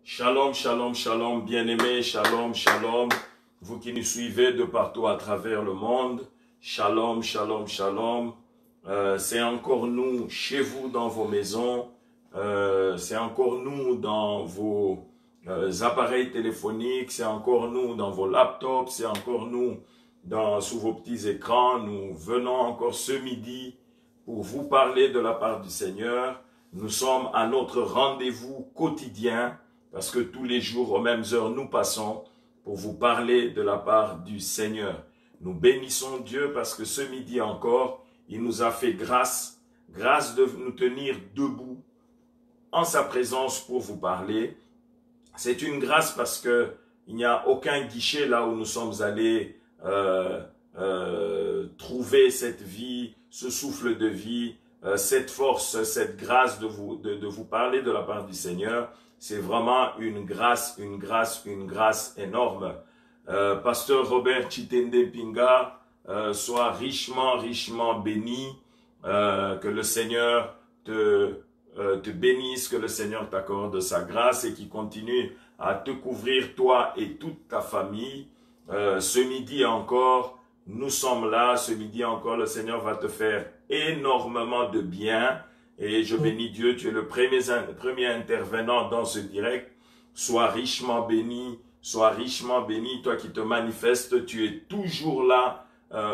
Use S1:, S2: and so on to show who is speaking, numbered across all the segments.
S1: Shalom, shalom, shalom, bien-aimés, shalom, shalom. Vous qui nous suivez de partout à travers le monde, shalom, shalom, shalom. C'est encore nous chez vous dans vos maisons, c'est encore nous dans vos appareils téléphoniques, c'est encore nous dans vos laptops, c'est encore nous sous vos petits écrans. Nous venons encore ce midi pour vous parler de la part du Seigneur. Nous sommes à notre rendez-vous quotidien parce que tous les jours, aux mêmes heures, nous passons pour vous parler de la part du Seigneur. Nous bénissons Dieu parce que ce midi encore, il nous a fait grâce de nous tenir debout en sa présence pour vous parler. C'est une grâce parce que il n'y a aucun guichet là où nous sommes allés trouver cette vie, ce souffle de vie, cette force, cette grâce de vous parler de la part du Seigneur. C'est vraiment une grâce énorme. Pasteur Robert Chitende Pinga, sois richement béni, que le Seigneur te bénisse, que le Seigneur t'accorde sa grâce et qu'il continue à te couvrir toi et toute ta famille. Ce midi encore, nous sommes là, ce midi encore, le Seigneur va te faire énormément de bien. Et je bénis Dieu, tu es le premier intervenant dans ce direct. Sois richement béni, toi qui te manifestes, tu es toujours là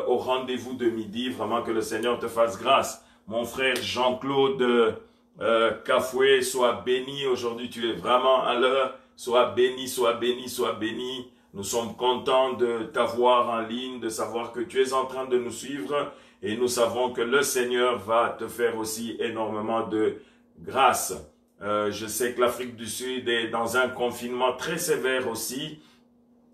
S1: au rendez-vous de midi. Vraiment que le Seigneur te fasse grâce. Mon frère Jean-Claude Cafoué, sois béni. Aujourd'hui, tu es vraiment à l'heure. Sois béni. Nous sommes contents de t'avoir en ligne, de savoir que tu es en train de nous suivre. Et nous savons que le Seigneur va te faire aussi énormément de grâce. Je sais que l'Afrique du Sud est dans un confinement très sévère aussi.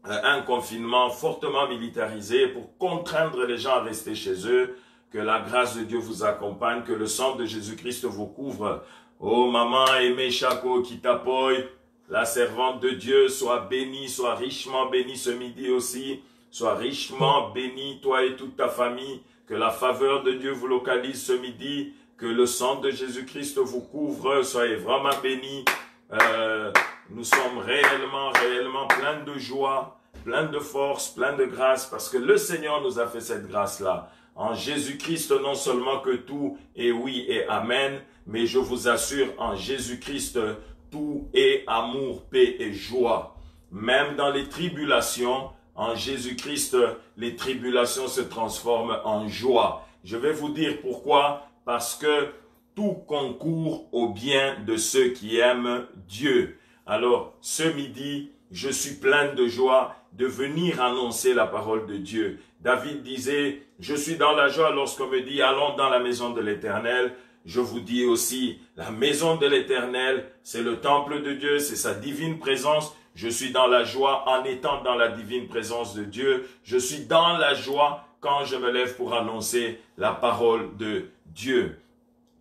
S1: Un confinement fortement militarisé pour contraindre les gens à rester chez eux. Que la grâce de Dieu vous accompagne, que le sang de Jésus-Christ vous couvre. Oh maman Aimé Chako Kitapoy, la servante de Dieu, sois bénie, sois richement bénie ce midi aussi. Sois richement bénie, toi et toute ta famille. Que la faveur de Dieu vous localise ce midi. Que le sang de Jésus-Christ vous couvre. Soyez vraiment bénis. Nous sommes réellement pleins de joie, pleins de force, pleins de grâce. Parce que le Seigneur nous a fait cette grâce-là. En Jésus-Christ, non seulement que tout est oui et amen. Mais je vous assure, en Jésus-Christ, tout est amour, paix et joie. Même dans les tribulations, en Jésus-Christ, les tribulations se transforment en joie. Je vais vous dire pourquoi. Parce que tout concourt au bien de ceux qui aiment Dieu. Alors, ce midi, je suis plein de joie de venir annoncer la parole de Dieu. David disait, je suis dans la joie lorsqu'on me dit, allons dans la maison de l'Éternel. Je vous dis aussi, la maison de l'Éternel, c'est le temple de Dieu, c'est sa divine présence. Je suis dans la joie en étant dans la divine présence de Dieu. Je suis dans la joie quand je me lève pour annoncer la parole de Dieu.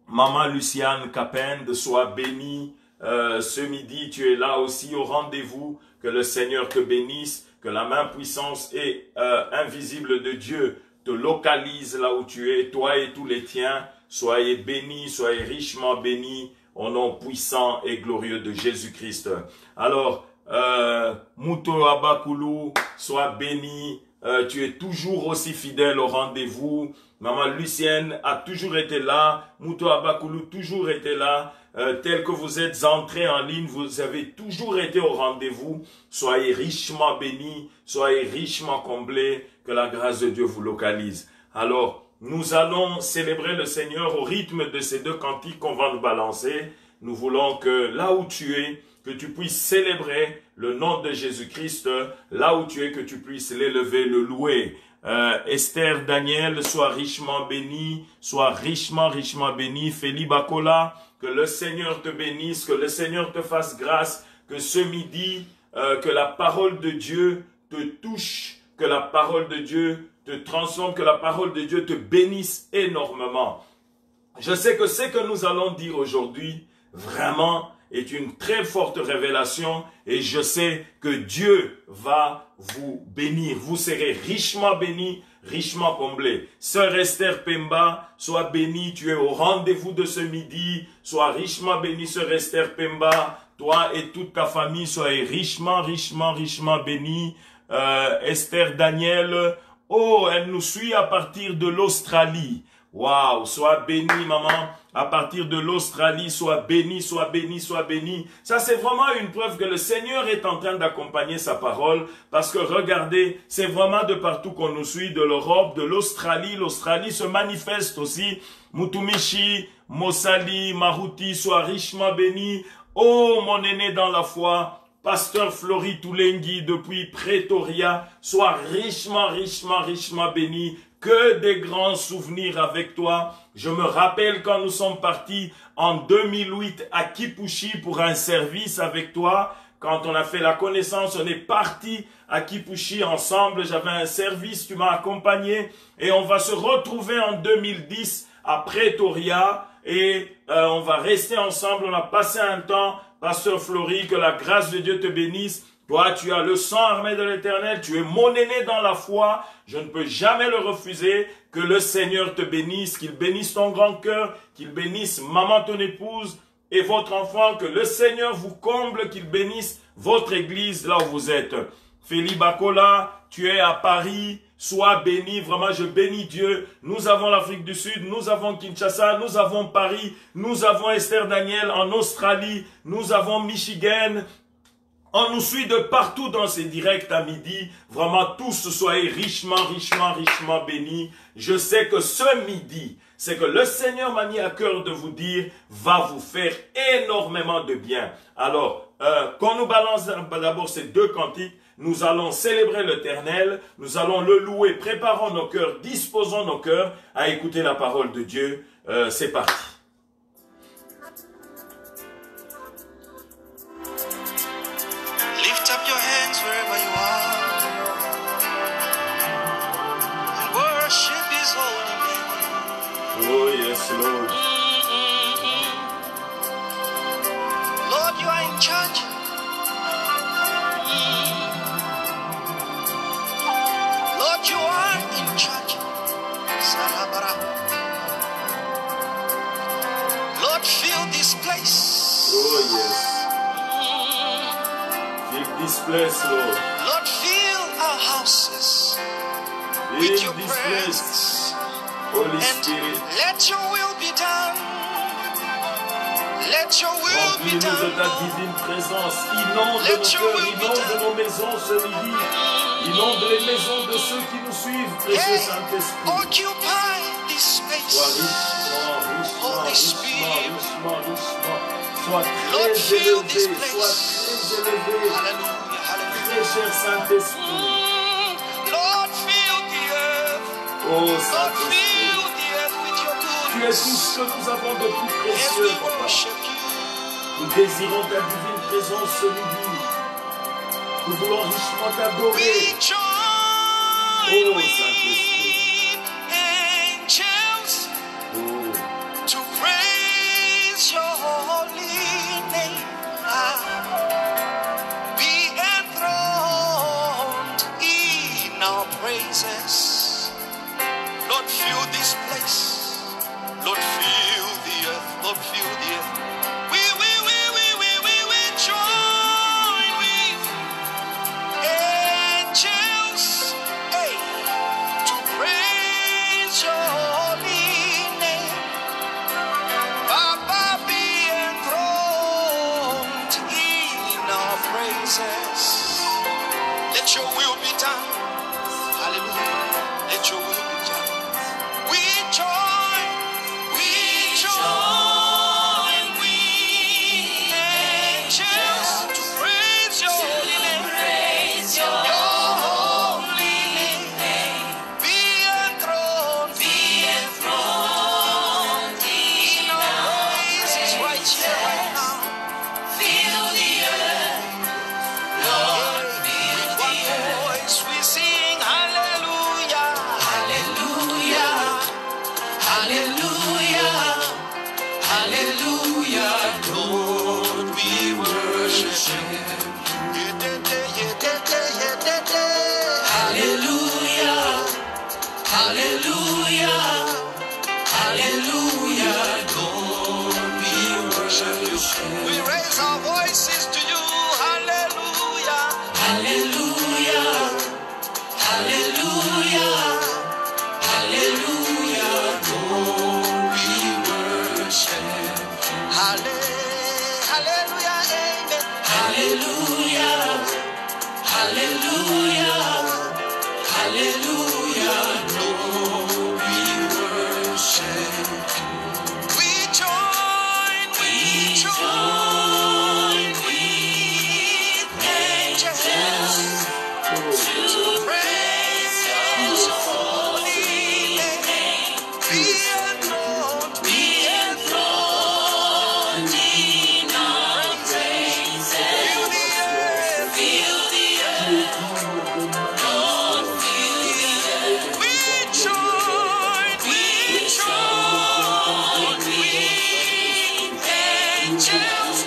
S1: Maman Luciane Capende, sois bénie. Ce midi, tu es là aussi au rendez-vous. Que le Seigneur te bénisse. Que la main puissante et invisible de Dieu te localise là où tu es, toi et tous les tiens. Soyez bénis, soyez richement bénis au nom puissant et glorieux de Jésus-Christ. Alors, Mouto Abakulu, sois béni. Tu es toujours aussi fidèle au rendez-vous. Maman Lucienne a toujours été là. Mouto Abakulu toujours été là. Tel que vous êtes entrés en ligne, vous avez toujours été au rendez-vous. Soyez richement bénis, soyez richement comblés. Que la grâce de Dieu vous localise. Alors, nous allons célébrer le Seigneur au rythme de ces deux cantiques qu'on va nous balancer. Nous voulons que là où tu es, que tu puisses célébrer le nom de Jésus-Christ, là où tu es, que tu puisses l'élever, le louer. Esther Daniel, sois richement béni, sois richement béni. Feli Bakola, que le Seigneur te bénisse, que le Seigneur te fasse grâce, que ce midi, que la parole de Dieu te touche, que la parole de Dieu te transforme, que la parole de Dieu te bénisse énormément. Je sais que ce que nous allons dire aujourd'hui, vraiment, est une très forte révélation et je sais que Dieu va vous bénir. Vous serez richement bénis, richement comblés. Sœur Esther Pemba, sois bénie, tu es au rendez-vous de ce midi. Sois richement bénie, Sœur Esther Pemba. toi et toute ta famille, soyez richement, richement, richement bénis. Esther Daniel, oh, elle nous suit à partir de l'Australie. Waouh, sois béni, maman, à partir de l'Australie, sois béni, sois béni, sois béni. Ça, c'est vraiment une preuve que le Seigneur est en train d'accompagner sa parole, parce que regardez, c'est vraiment de partout qu'on nous suit, de l'Europe, de l'Australie. L'Australie se manifeste aussi. Mutumishi, Mosali, Maruti, sois richement béni. Oh, mon aîné dans la foi, Pasteur Flori Toulengi depuis Pretoria, sois richement, richement, richement béni. Que des grands souvenirs avec toi. Je me rappelle quand nous sommes partis en 2008 à Kipushi pour un service avec toi. Quand on a fait la connaissance, on est parti à Kipushi ensemble. J'avais un service, tu m'as accompagné. Et on va se retrouver en 2010 à Pretoria. Et on va rester ensemble. On a passé un temps. Pasteur Flori, que la grâce de Dieu te bénisse. Toi, tu as le sang armé de l'Éternel, tu es mon aîné dans la foi, je ne peux jamais le refuser, que le Seigneur te bénisse, qu'il bénisse ton grand cœur, qu'il bénisse maman ton épouse et votre enfant, que le Seigneur vous comble, qu'il bénisse votre église là où vous êtes. Feli Bakola, tu es à Paris, sois béni, vraiment je bénis Dieu. Nous avons l'Afrique du Sud, nous avons Kinshasa, nous avons Paris, nous avons Esther Daniel en Australie, nous avons Michigan. On nous suit de partout dans ces directs à midi. Vraiment, tous soyez richement, richement, richement bénis. Je sais que ce midi, c'est que le Seigneur m'a mis à cœur de vous dire, va vous faire énormément de bien. Alors, quand nous balance d'abord ces deux cantiques, nous allons célébrer l'Éternel, nous allons le louer, préparons nos cœurs, disposons nos cœurs à écouter la parole de Dieu. C'est parti.
S2: Lift up your hands wherever you are and worship His holy name.
S1: Oh yes, Lord.
S2: Lord, you are in charge. Lord, you are in charge. Salabara. Lord, fill this place.
S1: Oh yes. Fill this place, Lord.
S2: Lord, fill our houses
S1: Fill
S2: with your
S1: this
S2: presence.
S1: place, Holy
S2: And
S1: Spirit.
S2: let your will be done. Let your will be
S1: Remplis-nous de
S2: done.
S1: ta
S2: Lord.
S1: divine présence. Inonde
S2: Let
S1: nos
S2: your
S1: cœurs,
S2: will be
S1: inonde
S2: done.
S1: nos maisons ce midi. Inonde les maisons de ceux qui nous suivent, précieux
S2: Hey,
S1: Saint-Esprit.
S2: occupy this
S1: Sois
S2: space.
S1: richement,
S2: Holy
S1: richement,
S2: Spirit.
S1: richement, richement. Sois
S2: Lord,
S1: très
S2: fill this
S1: élevé, sois
S2: place.
S1: très élevé.
S2: Hallelujah, hallelujah.
S1: Très cher Saint-Esprit.
S2: Lord, fill the earth.
S1: Oh
S2: Lord,
S1: Saint-Esprit.
S2: fill the earth with your
S1: Tu es tout
S2: goodness.
S1: ce que nous avons de plus
S2: As
S1: précieux,
S2: we
S1: Papa.
S2: worship you.
S1: Nous désirons ta divine présence ce midi. Nous voulons richement t'adorer.
S2: We join
S1: Oh,
S2: with
S1: Saint-Esprit.
S2: angels
S1: Oh,
S2: to praise your holy name. Be enthroned in our praises. Lord, fill this place. Lord, fill the earth. Lord, fill the earth. We join with angels, hey, to praise your holy name. Baba, be enthroned in our praises. Let your will be done. Hallelujah. Let your will be done. We join with angels to praise your holy name. Your holy name. Be enthroned in our praises right here, right now. With one voice we sing hallelujah. Hallelujah. Hallelujah. Hallelujah. Lord, we worship. Hallelujah. Amen. Hallelujah. Hallelujah. Hallelujah. Lord, we worship. We join with angels to praise your holy name. Be enthroned in our praises. Fill the earth, Lord, fill the earth. We join with angels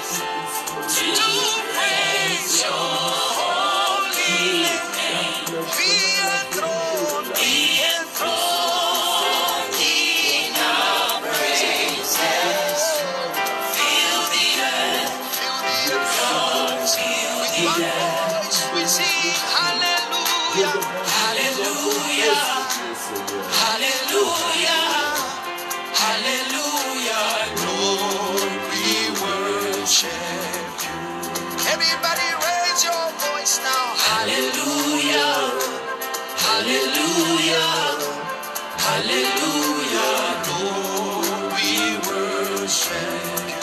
S2: to praise your holy name. Be enthroned in our praises. Fill the earth, Lord, with one voice we sing hallelujah, hallelujah, hallelujah, hallelujah. Lord, we worship you. Everybody raise your voice now. Hallelujah, hallelujah, hallelujah. Lord, we worship you.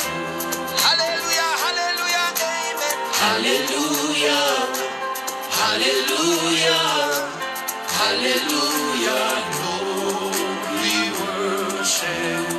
S2: Hallelujah, hallelujah, amen. Hallelujah, hallelujah, hallelujah. Lord, we worship you.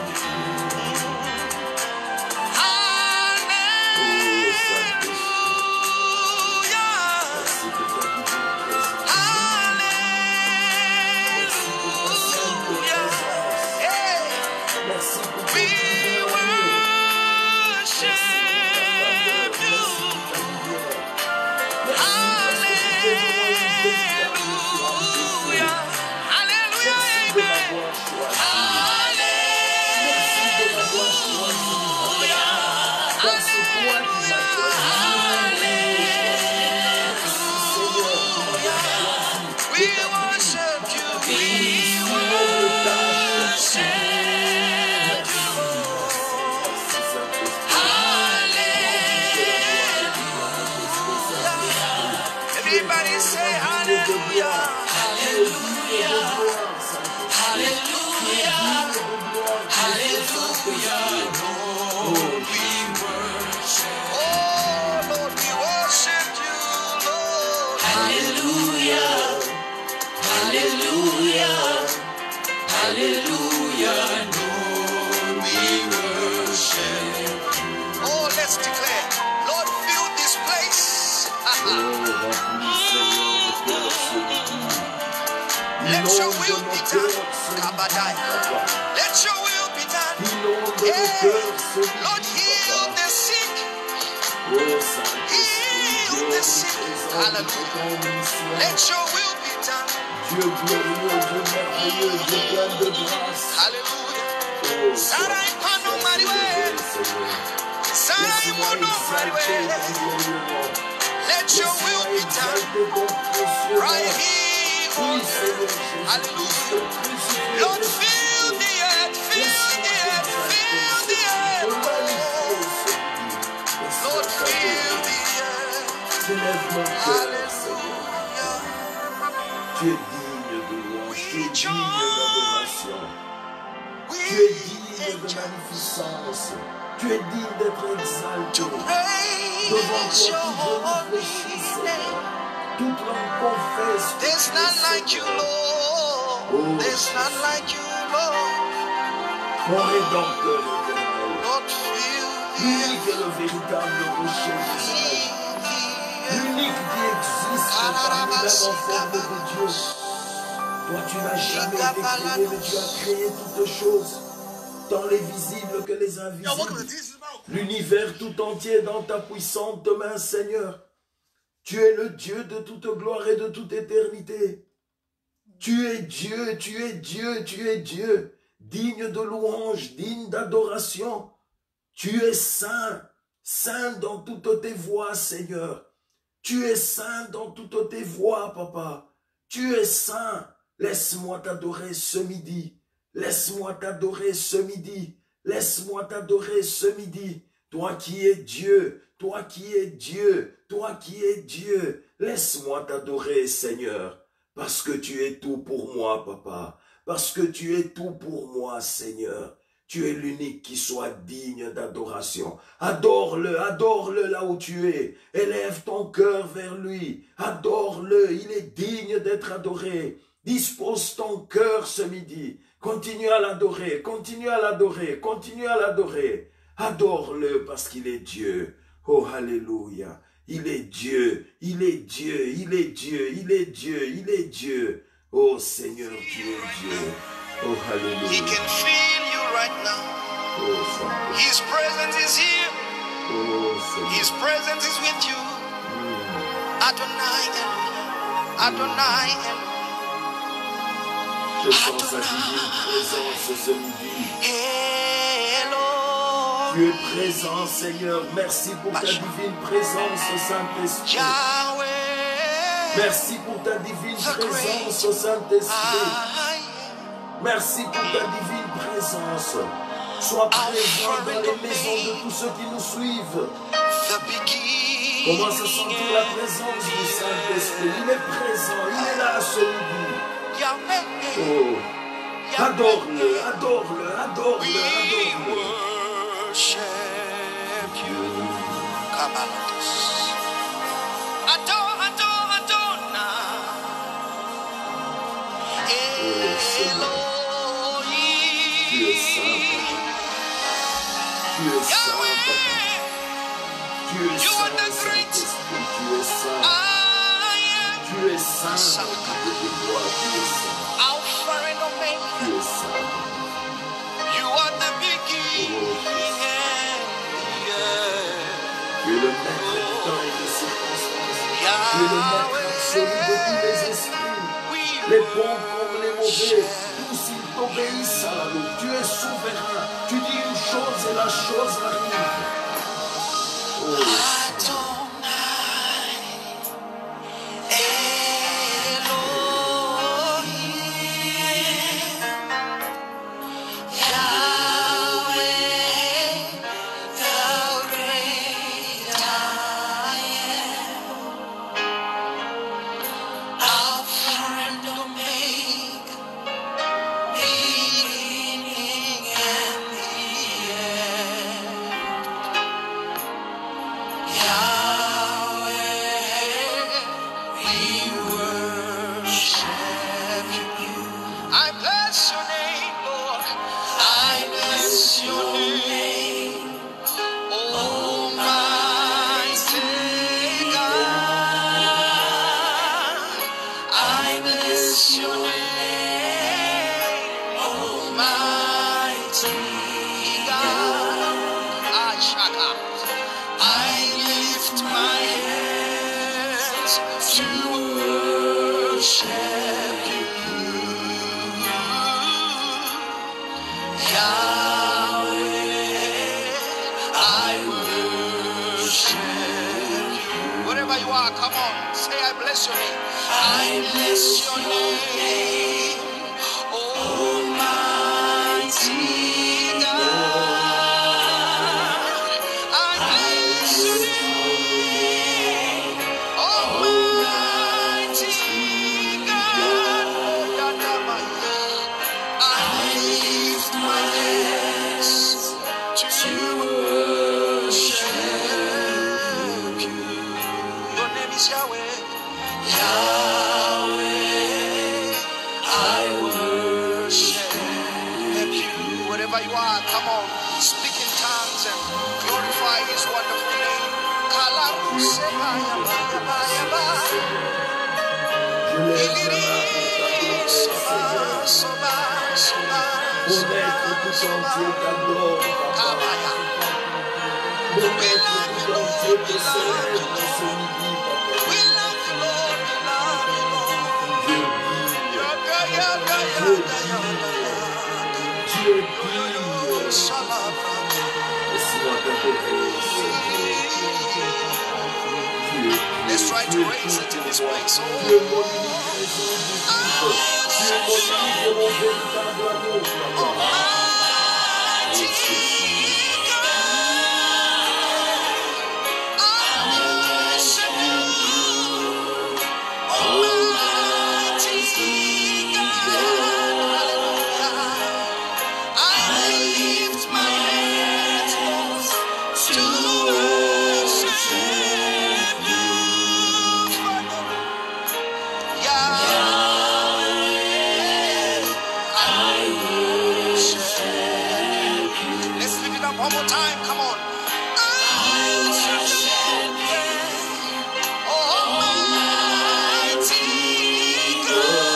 S2: Everybody say hallelujah, hallelujah, hallelujah, hallelujah. Lord, we worship. Oh, Lord, we worship you, Lord. Hallelujah, hallelujah, hallelujah. Lord, we worship. Oh, let's declare, Lord, fill this place. Let your will be done. Let your will be done. Hey, Lord, heal the sick. Heal the sick. Hallelujah. Let your will be done. Hallelujah. Sarai pano mariwe. Sarai mono mariwe. Let your will be done. Right here on earth. Hallelujah. Lord, fill the earth, fill the earth, fill the earth. Lord, fill the earth. Hallelujah.
S1: Tu es digne de louange, tu es digne d'adoration. Tu es digne de magnificence. Tu es digne d'être exalté. Devant toi, tout réfléchit, Seigneur. Toute langue confesse.
S2: There's none like you, Lord. There's none like you, Lord.
S1: Mon rédempteur éternel.
S2: Lord, fill the
S1: L'unique et le véritable rocher d'Israël. L'unique qui existe par lui-même en forme de Dieu. Toi, tu n'as jamais été créé, mais tu as créé toutes choses, tant les visibles que les invisibles. L'univers tout entier dans ta puissante main, Seigneur. Tu es le Dieu de toute gloire et de toute éternité. Tu es Dieu, tu es Dieu, tu es Dieu, digne de louange, digne d'adoration. Tu es saint, saint dans toutes tes voies, Seigneur. Tu es saint dans toutes tes voies, papa. Tu es saint. Laisse-moi t'adorer ce midi. Laisse-moi t'adorer ce midi. Laisse-moi t'adorer ce midi. Toi qui es Dieu, toi qui es Dieu, toi qui es Dieu. Laisse-moi t'adorer, Seigneur. Parce que tu es tout pour moi, papa. Parce que tu es tout pour moi, Seigneur. Tu es l'unique qui soit digne d'adoration. Adore-le, adore-le là où tu es. Élève ton cœur vers lui. Adore-le, il est digne d'être adoré. Dispose ton cœur ce midi. Continue à l'adorer, continue à l'adorer, continue à l'adorer. Adore-le parce qu'il est Dieu. Oh, alléluia. Il est Dieu, il est Dieu, il est Dieu, il est Dieu, il est Dieu. Oh Seigneur, tu es Dieu. Oh,
S2: He
S1: alléluia.
S2: can feel you right now.
S1: Oh, Saint-
S2: His presence is here.
S1: oh
S2: His
S1: Seigneur.
S2: presence is with you. Adonai Elohim. Adonai Elohim.
S1: Je sens sa divine présence ce midi.
S2: Hello.
S1: Tu es présent, Seigneur. Merci pour ta divine présence, Saint-Esprit.
S2: Yahweh.
S1: Merci pour ta divine présence, Saint-Esprit. Merci pour ta divine présence. Sois présent dans les maisons de tous ceux qui nous suivent.
S2: The beginning.
S1: Commence à sentir la présence du Saint-Esprit. Il est présent, il est là ce midi.
S2: Yahweh.
S1: Oh, adore-le, adore-le, adore-le,
S2: We
S1: adore-le.
S2: worship you. Kabalatos. Adore, adore, Adonai.
S1: Tu es saint,
S2: Elohim.
S1: papa. Tu es saint, papa. Tu es
S2: You are
S1: saint,
S2: the great
S1: Saint-Esprit. Tu es saint.
S2: I am.
S1: Tu es saint dans toutes tes voies. Tu es saint.
S2: Alpha and Omega.
S1: Tu es saint.
S2: You are the beginning and the end.
S1: Tu es le maître du temps et des circonstances. Tu es le maître absolu de tous les esprits. Les bons comme les mauvais, tous ils t'obéissent à la loupe. Tu es souverain. Tu dis une chose et la chose arrive. Oh,
S2: I bless your name, Lord. I bless your name, Almighty God. I bless your name, Almighty God. I lift my hands to worship you. Yahweh, I worship you. Wherever you are, come on, say I bless your name. I bless your name, Almighty God. I bless your name, Almighty God. I lift my hands to worship you. Your name is Yahweh. Yahweh, I worship you. Wherever you are, come on, speak in tongues and glorify His wonderful name.
S1: je lève la main pour t'adorer, Seigneur. Mon être tout entier t'adore, papa. Mon être tout entier te célèbre dans ce midi, papa.
S2: We love you, Lord. We love you, Lord.
S1: Dieu digne, Dieu digne. Laisse-moi t'adorer, Seigneur. Tu es
S2: Let's try to raise it in this place.
S1: Tu es
S2: Oh,
S1: mon unique raison de vivre. Tu es mon unique et mon véritable amour, papa.
S2: mighty God, I worship you. Almighty God, hallelujah. I lift my hands to worship you. Yahweh, I worship you. Let's lift it up one more time. Come on. I worship you. Almighty God,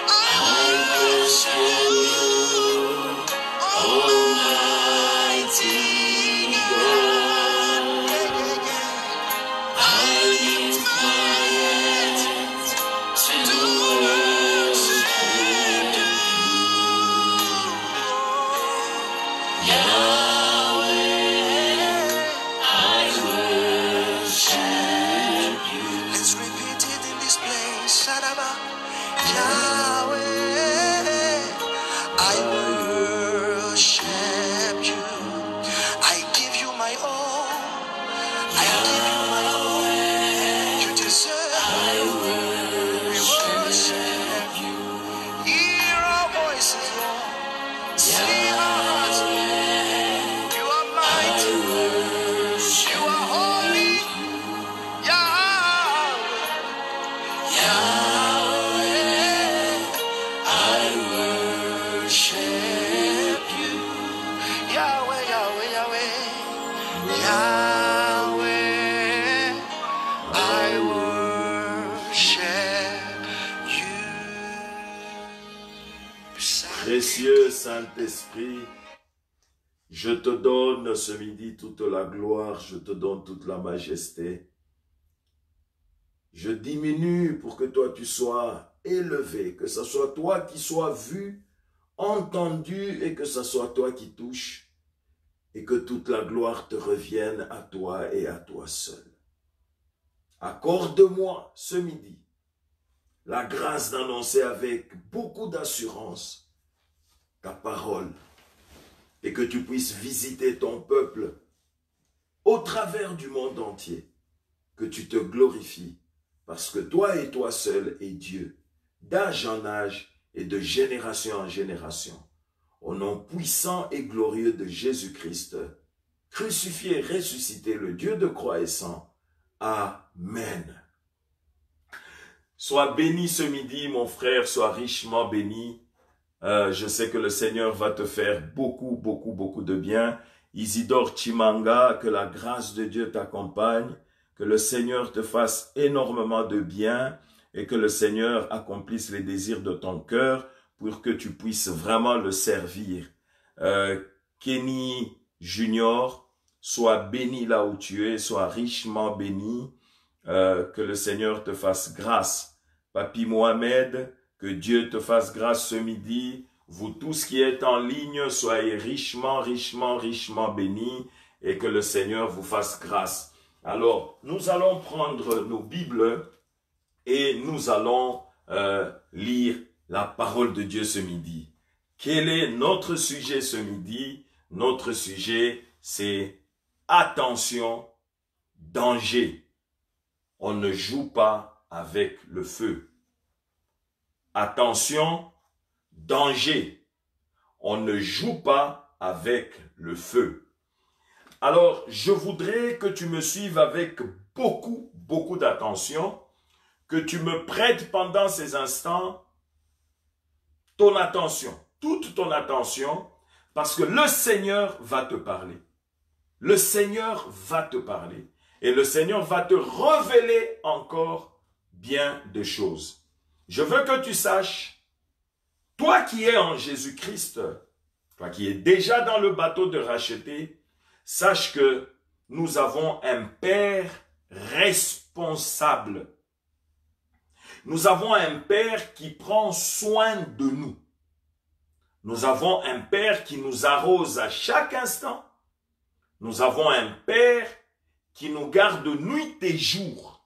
S2: I worship you. Almighty God, yeah, yeah, yeah. I lift my hands to worship you. Yahweh, I worship you. Let's repeat it in this place. Shadaba. Yahweh, I worship you. I give you my all. I give you my all. You deserve. We worship you. Hear our voices, Lord. See our hearts. You are mighty. You are holy. Yahweh. Yahweh, I worship you. Yahweh, Yahweh, Yahweh. Yahweh, I worship you.
S1: Précieux Saint-Esprit, je te donne ce midi toute la gloire, je te donne toute la majesté. Je diminue pour que toi tu sois élevé, que ce soit toi qui sois vu, entendu et que ce soit toi qui touche et que toute la gloire te revienne à toi et à toi seul. Accorde-moi ce midi la grâce d'annoncer avec beaucoup d'assurance ta parole et que tu puisses visiter ton peuple au travers du monde entier, que tu te glorifies parce que toi et toi seul es Dieu, d'âge en âge et de génération en génération. Au nom puissant et glorieux de Jésus-Christ, crucifié et ressuscité, le Dieu de croix et sang. Amen. Sois béni ce midi, mon frère, sois richement béni. Je sais que le Seigneur va te faire beaucoup de bien. Isidore Chimanga, que la grâce de Dieu t'accompagne, que le Seigneur te fasse énormément de bien et que le Seigneur accomplisse les désirs de ton cœur pour que tu puisses vraiment le servir. Kenny Junior, sois béni là où tu es, sois richement béni, que le Seigneur te fasse grâce. Papi Mohamed, que Dieu te fasse grâce ce midi. Vous tous qui êtes en ligne, soyez richement bénis et que le Seigneur vous fasse grâce. Alors, nous allons prendre nos Bibles et nous allons lire la parole de Dieu ce midi. Quel est notre sujet ce midi? Notre sujet, c'est attention, danger. On ne joue pas avec le feu. Attention, danger. On ne joue pas avec le feu. Alors, je voudrais que tu me suives avec beaucoup d'attention, que tu me prêtes pendant ces instants ton attention, toute ton attention, parce que le Seigneur va te parler. Le Seigneur va te parler. Et le Seigneur va te révéler encore bien des choses. Je veux que tu saches, toi qui es en Jésus-Christ, toi qui es déjà dans le bateau de racheter, sache que nous avons un Père responsable. Nous avons un Père qui prend soin de nous. Nous avons un Père qui nous arrose à chaque instant. Nous avons un Père qui nous garde nuit et jour.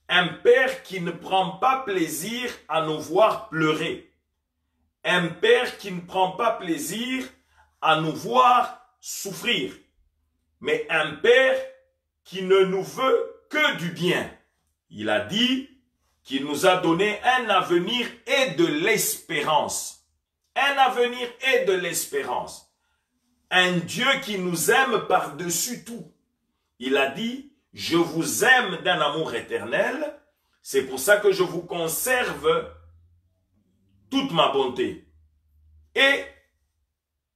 S1: Un Père qui ne prend pas plaisir à nous voir pleurer. Un Père qui ne prend pas plaisir à nous voir souffrir. Mais un Père qui ne nous veut que du bien. Il a dit qu'il nous a donné un avenir et de l'espérance. Un avenir et de l'espérance. Un Dieu qui nous aime par-dessus tout. Il a dit, je vous aime d'un amour éternel, c'est pour ça que je vous conserve toute ma bonté. Et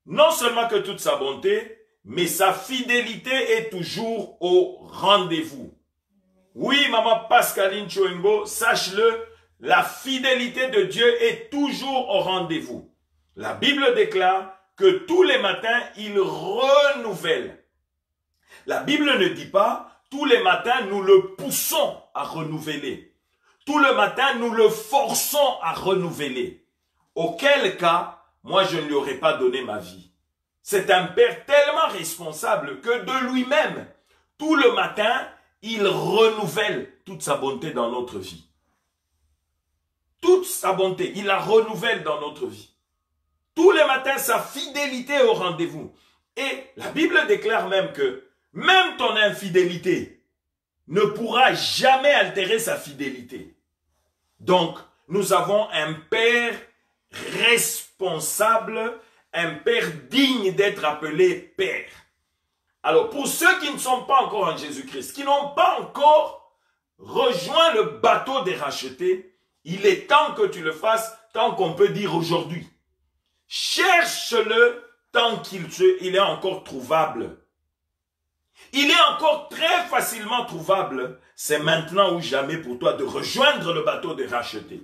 S1: non seulement que toute sa bonté, mais sa fidélité est toujours au rendez-vous. Oui, maman Pascaline Choengo, sache-le, la fidélité de Dieu est toujours au rendez-vous. La Bible déclare que tous les matins, il renouvelle. La Bible ne dit pas, tous les matins, nous le poussons à renouveler. Tout le matin, nous le forçons à renouveler. Auquel cas, moi, je ne lui aurais pas donné ma vie. C'est un Père tellement responsable que de lui-même, tout le matin, il renouvelle toute sa bonté dans notre vie. Toute sa bonté, il la renouvelle dans notre vie. Tous les matins, sa fidélité est au rendez-vous. Et la Bible déclare même que même ton infidélité ne pourra jamais altérer sa fidélité. Donc, nous avons un Père responsable, un Père digne d'être appelé Père. Alors, pour ceux qui ne sont pas encore en Jésus-Christ, qui n'ont pas encore rejoint le bateau des rachetés, il est temps que tu le fasses, tant qu'on peut dire aujourd'hui. Cherche-le tant qu'il est encore trouvable. Il est encore très facilement trouvable. C'est maintenant ou jamais pour toi de rejoindre le bateau des rachetés.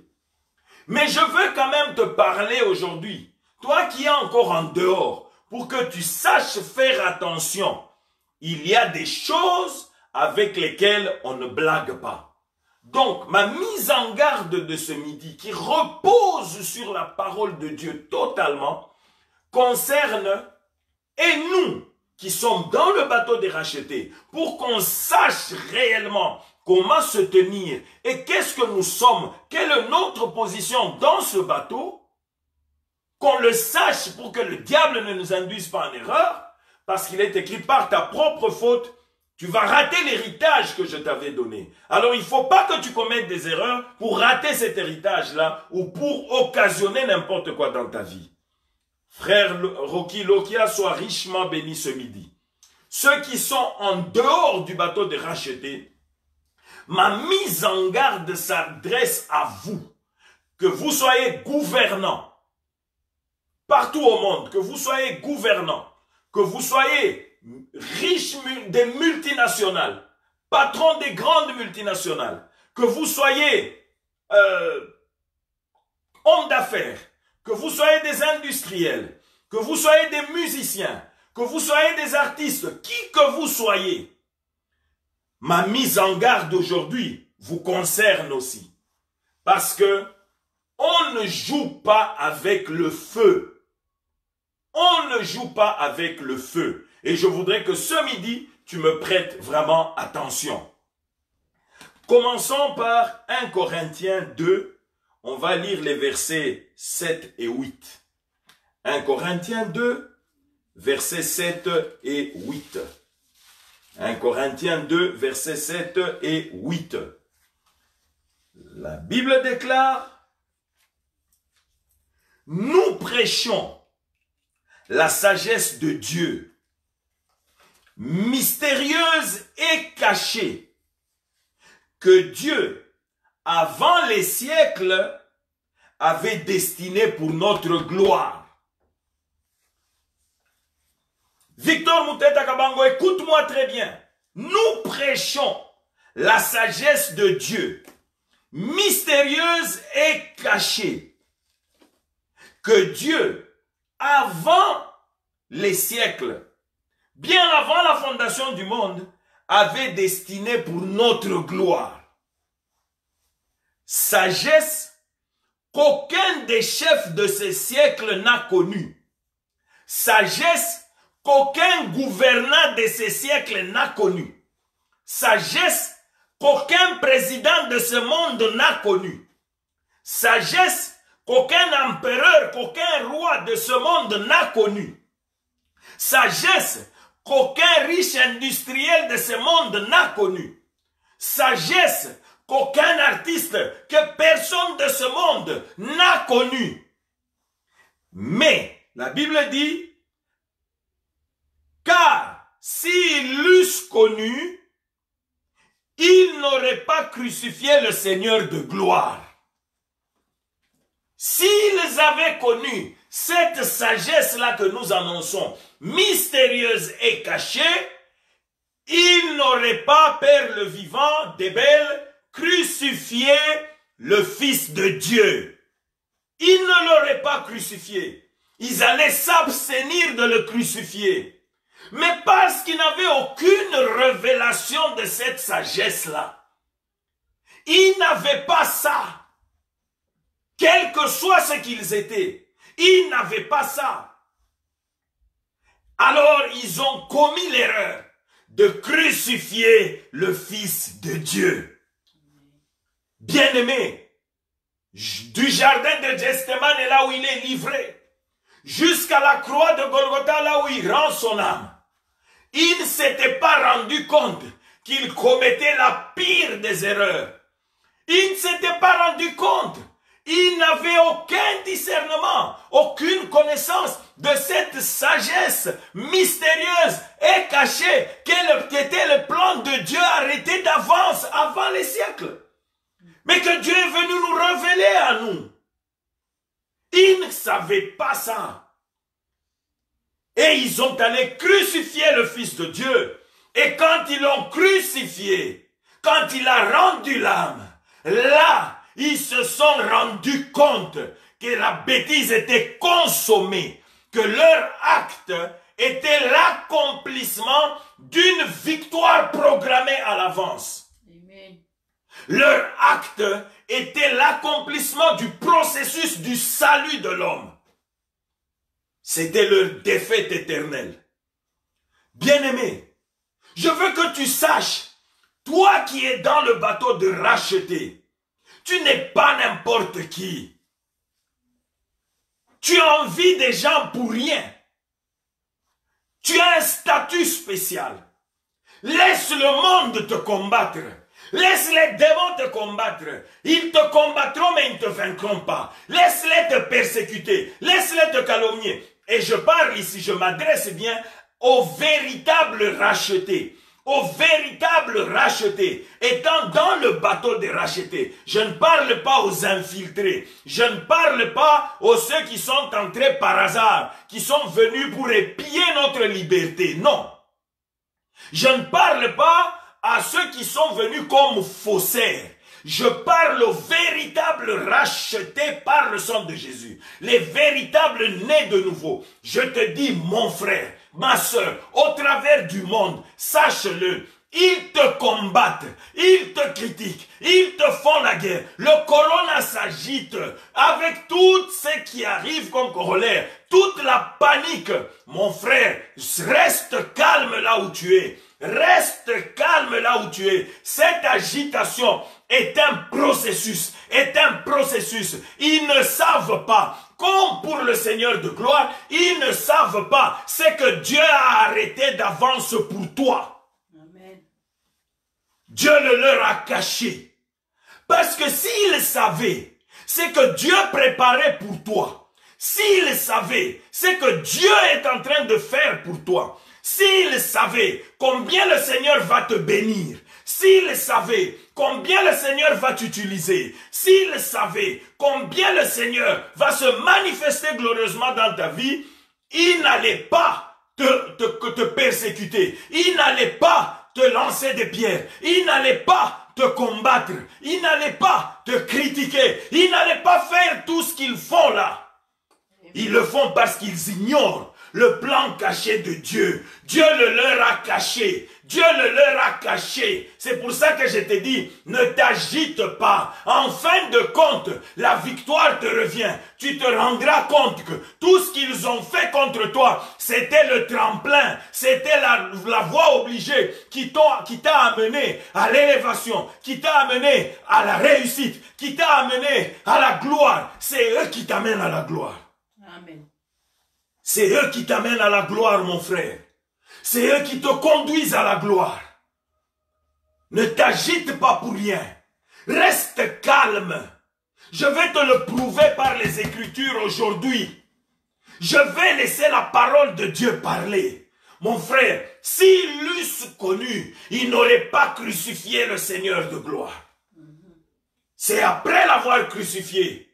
S1: Mais je veux quand même te parler aujourd'hui, toi qui es encore en dehors, pour que tu saches faire attention. Il y a des choses avec lesquelles on ne blague pas. Donc, ma mise en garde de ce midi, qui repose sur la parole de Dieu totalement, concerne et nous qui sommes dans le bateau des rachetés, pour qu'on sache réellement comment se tenir et qu'est-ce que nous sommes, quelle est notre position dans ce bateau, qu'on le sache pour que le diable ne nous induise pas en erreur, parce qu'il est écrit par ta propre faute, tu vas rater l'héritage que je t'avais donné. Alors il ne faut pas que tu commettes des erreurs pour rater cet héritage-là ou pour occasionner n'importe quoi dans ta vie. Frère Rocky Lokia, sois richement béni ce midi. Ceux qui sont en dehors du bateau des rachetés, ma mise en garde s'adresse à vous. Que vous soyez gouvernants partout au monde, que vous soyez gouvernants, que vous soyez riches des multinationales, patrons des grandes multinationales, que vous soyez hommes d'affaires, que vous soyez des industriels, que vous soyez des musiciens, que vous soyez des artistes, qui que vous soyez, ma mise en garde aujourd'hui vous concerne aussi. Parce que on ne joue pas avec le feu. On ne joue pas avec le feu. Et je voudrais que ce midi, tu me prêtes vraiment attention. Commençons par 1 Corinthiens 2. On va lire les versets 7 et 8. 1 Corinthiens 2, versets 7 et 8. 1 Corinthiens 2, versets 7 et 8. La Bible déclare, « Nous prêchons la sagesse de Dieu, mystérieuse et cachée, que Dieu, avant les siècles, avait destinée pour notre gloire. » Victor Mouteta Kabango, écoute-moi très bien. Nous prêchons la sagesse de Dieu, mystérieuse et cachée, que Dieu, avant les siècles, bien avant la fondation du monde, avait destiné pour notre gloire. Sagesse qu'aucun des chefs de ces siècles n'a connue. Sagesse qu'aucun gouvernant de ces siècles n'a connue. sagesse qu'aucun président de ce monde n'a connue. Sagesse qu'aucun empereur, qu'aucun roi de ce monde n'a connue. Sagesse qu'aucun riche industriel de ce monde n'a connue. Sagesse qu'aucun artiste, que personne de ce monde n'a connue. Mais la Bible dit, car s'ils l'eussent connu, ils n'auraient pas crucifié le Seigneur de gloire. S'ils avaient connu cette sagesse-là que nous annonçons, mystérieuse et cachée, ils n'auraient pas, Père le vivant, d'Ébel, crucifié le Fils de Dieu. Ils ne l'auraient pas crucifié. Ils allaient s'abstenir de le crucifier. Mais parce qu'ils n'avaient aucune révélation de cette sagesse-là, ils n'avaient pas ça. Quel que soit ce qu'ils étaient, ils n'avaient pas ça. Alors ils ont commis l'erreur de crucifier le Fils de Dieu. Bien-aimé, du jardin de Gethsémane, là où il est livré, jusqu'à la croix de Golgotha, là où il rend son âme, il ne s'était pas rendu compte qu'il commettait la pire des erreurs. Il ne s'était pas rendu compte. Il n'avait aucun discernement, aucune connaissance de cette sagesse mystérieuse et cachée qui était le plan de Dieu arrêté d'avance, avant les siècles. Mais que Dieu est venu nous révéler à nous. Ils ne savaient pas ça. Et ils ont allé crucifier le Fils de Dieu. Et quand ils l'ont crucifié, quand il a rendu l'âme, là, ils se sont rendus compte que la bêtise était consommée, que leur acte était l'accomplissement d'une victoire programmée à l'avance. Leur acte était l'accomplissement du processus du salut de l'homme. C'était leur défaite éternelle. Bien-aimé, je veux que tu saches, toi qui es dans le bateau de racheter, tu n'es pas n'importe qui. Tu envies des gens pour rien. Tu as un statut spécial. Laisse le monde te combattre. Laisse les démons te combattre. Ils te combattront mais ils ne te vaincront pas. Laisse-les te persécuter. Laisse-les te calomnier. Et je parle ici, je m'adresse bien aux véritables rachetés. Aux véritables rachetés, étant dans le bateau des rachetés. Je ne parle pas aux infiltrés. Je ne parle pas aux ceux qui sont entrés par hasard, qui sont venus pour épier notre liberté. Non. Je ne parle pas à ceux qui sont venus comme faussaires. Je parle aux véritables rachetés par le sang de Jésus. Les véritables nés de nouveau. Je te dis, mon frère, ma soeur, au travers du monde, sache-le, ils te combattent, ils te critiquent, ils te font la guerre. Le corona s'agite avec tout ce qui arrive comme corollaire, toute la panique. Mon frère, reste calme là où tu es. Reste calme là où tu es. Cette agitation est un processus, Ils ne savent pas. Comme pour le Seigneur de gloire, ils ne savent pas ce que Dieu a arrêté d'avance pour toi. Amen. Dieu le leur a caché. Parce que s'ils savaient ce que Dieu préparait pour toi, s'ils savaient ce que Dieu est en train de faire pour toi, s'ils savaient combien le Seigneur va te bénir, s'ils savaient combien le Seigneur va t'utiliser, s'ils savaient combien le Seigneur va se manifester glorieusement dans ta vie, ils n'allaient pas te persécuter, ils n'allaient pas te lancer des pierres, ils n'allaient pas te combattre, ils n'allaient pas te critiquer, ils n'allaient pas faire tout ce qu'ils font là. Ils le font parce qu'ils ignorent le plan caché de Dieu. Dieu le leur a caché. Dieu le leur a caché. C'est pour ça que je te dis, ne t'agite pas. En fin de compte, la victoire te revient. Tu te rendras compte que tout ce qu'ils ont fait contre toi, c'était le tremplin, c'était la voie obligée qui t'a amené à l'élévation, qui t'a amené à la réussite, qui t'a amené à la gloire. C'est eux qui t'amènent à la gloire.
S3: Amen.
S1: C'est eux qui t'amènent à la gloire, mon frère. C'est eux qui te conduisent à la gloire. Ne t'agite pas pour rien. Reste calme. Je vais te le prouver par les Écritures aujourd'hui. Je vais laisser la parole de Dieu parler. Mon frère, s'ils l'eussent connu, ils n'auraient pas crucifié le Seigneur de gloire. C'est après l'avoir crucifié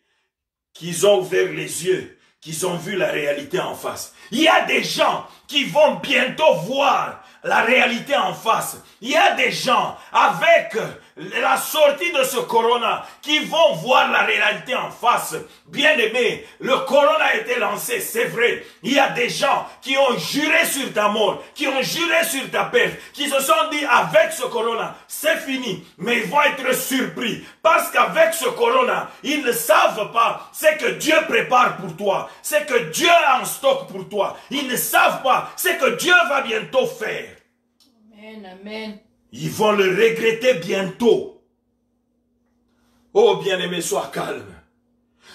S1: qu'ils ont ouvert les yeux, qu'ils ont vu la réalité en face. Il y a des gens qui vont bientôt voir la réalité en face. Il y a des gens avec la sortie de ce corona qui vont voir la réalité en face. Bien aimé, le corona a été lancé, c'est vrai. Il y a des gens qui ont juré sur ta mort, qui ont juré sur ta perte, qui se sont dit avec ce corona, c'est fini. Mais ils vont être surpris parce qu'avec ce corona, ils ne savent pas ce que Dieu prépare pour toi, ce que Dieu a en stock pour toi. Ils ne savent pas ce que Dieu va bientôt faire.
S3: Amen, amen.
S1: Ils vont le regretter bientôt. Oh bien-aimé, sois calme.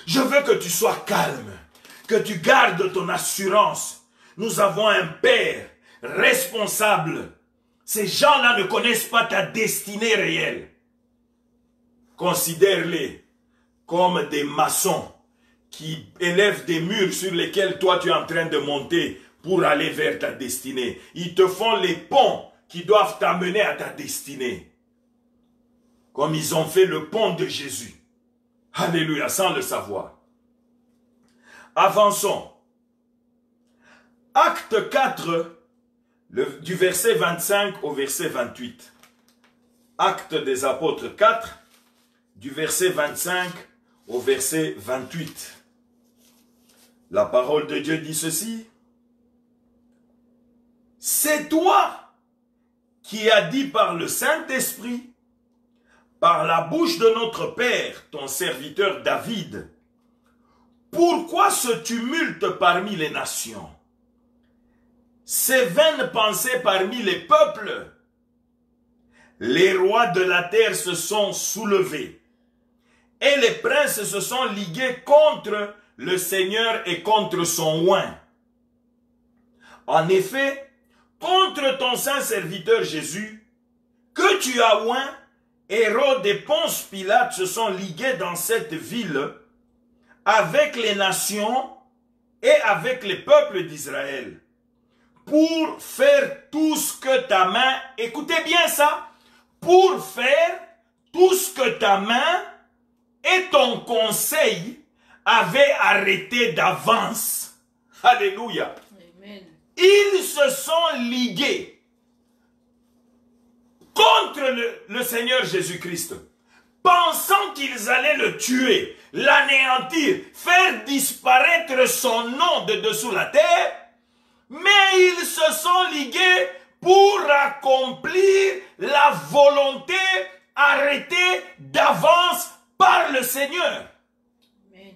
S1: Je veux que tu sois calme, que tu gardes ton assurance. Nous avons un Père responsable. Ces gens-là ne connaissent pas ta destinée réelle. Considère-les comme des maçons qui élèvent des murs sur lesquels toi tu es en train de monter pour aller vers ta destinée. Ils te font les ponts qui doivent t'amener à ta destinée. Comme ils ont fait le pont de Jésus. Alléluia, sans le savoir. Avançons. Acte 4, du verset 25 au verset 28. Acte des apôtres 4, du verset 25 au verset 28. La parole de Dieu dit ceci. C'est toi qui as dit par le Saint-Esprit, par la bouche de notre Père, ton serviteur David, pourquoi ce tumulte parmi les nations? Ces vaines pensées parmi les peuples? Les rois de la terre se sont soulevés, et les princes se sont ligués contre le Seigneur et contre son oint. En effet, contre ton saint serviteur Jésus, que tu as oint, Hérode et Ponce Pilate se sont ligués dans cette ville avec les nations et avec les peuples d'Israël pour faire tout ce que ta main, écoutez bien ça, pour faire tout ce que ta main et ton conseil avaient arrêté d'avance. Alléluia.
S3: Amen.
S1: Ils se sont ligués contre le Seigneur Jésus-Christ, pensant qu'ils allaient le tuer, l'anéantir, faire disparaître son nom de dessous la terre, mais ils se sont ligués pour accomplir la volonté arrêtée d'avance par le Seigneur.
S3: Amen.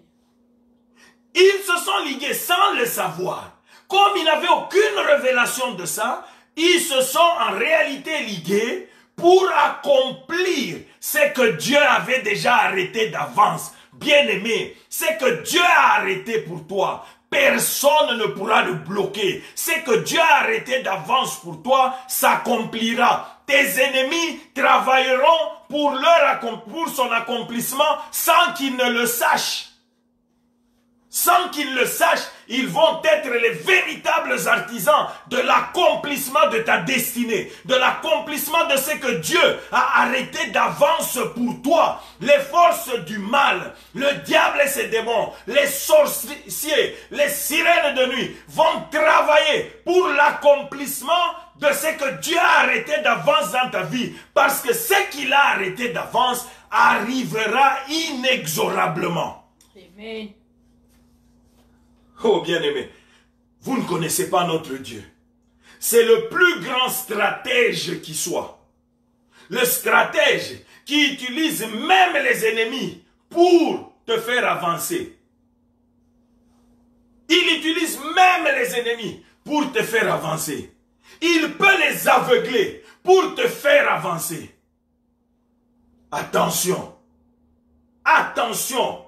S1: Ils se sont ligués sans le savoir. Comme ils n'avaient aucune révélation de ça, ils se sont en réalité ligués pour accomplir ce que Dieu avait déjà arrêté d'avance. Bien-aimé, ce que Dieu a arrêté pour toi, personne ne pourra le bloquer. Ce que Dieu a arrêté d'avance pour toi s'accomplira. Tes ennemis travailleront pour son accomplissement sans qu'ils ne le sachent. Sans qu'ils le sachent, ils vont être les véritables artisans de l'accomplissement de ta destinée, de l'accomplissement de ce que Dieu a arrêté d'avance pour toi. Les forces du mal, le diable et ses démons, les sorciers, les sirènes de nuit vont travailler pour l'accomplissement de ce que Dieu a arrêté d'avance dans ta vie. Parce que ce qu'il a arrêté d'avance arrivera inexorablement.
S3: Amen.
S1: Oh bien-aimé, vous ne connaissez pas notre Dieu. c'est le plus grand stratège qui soit. Le stratège qui utilise même les ennemis pour te faire avancer. Il utilise même les ennemis pour te faire avancer. Il peut les aveugler pour te faire avancer. Attention. Attention.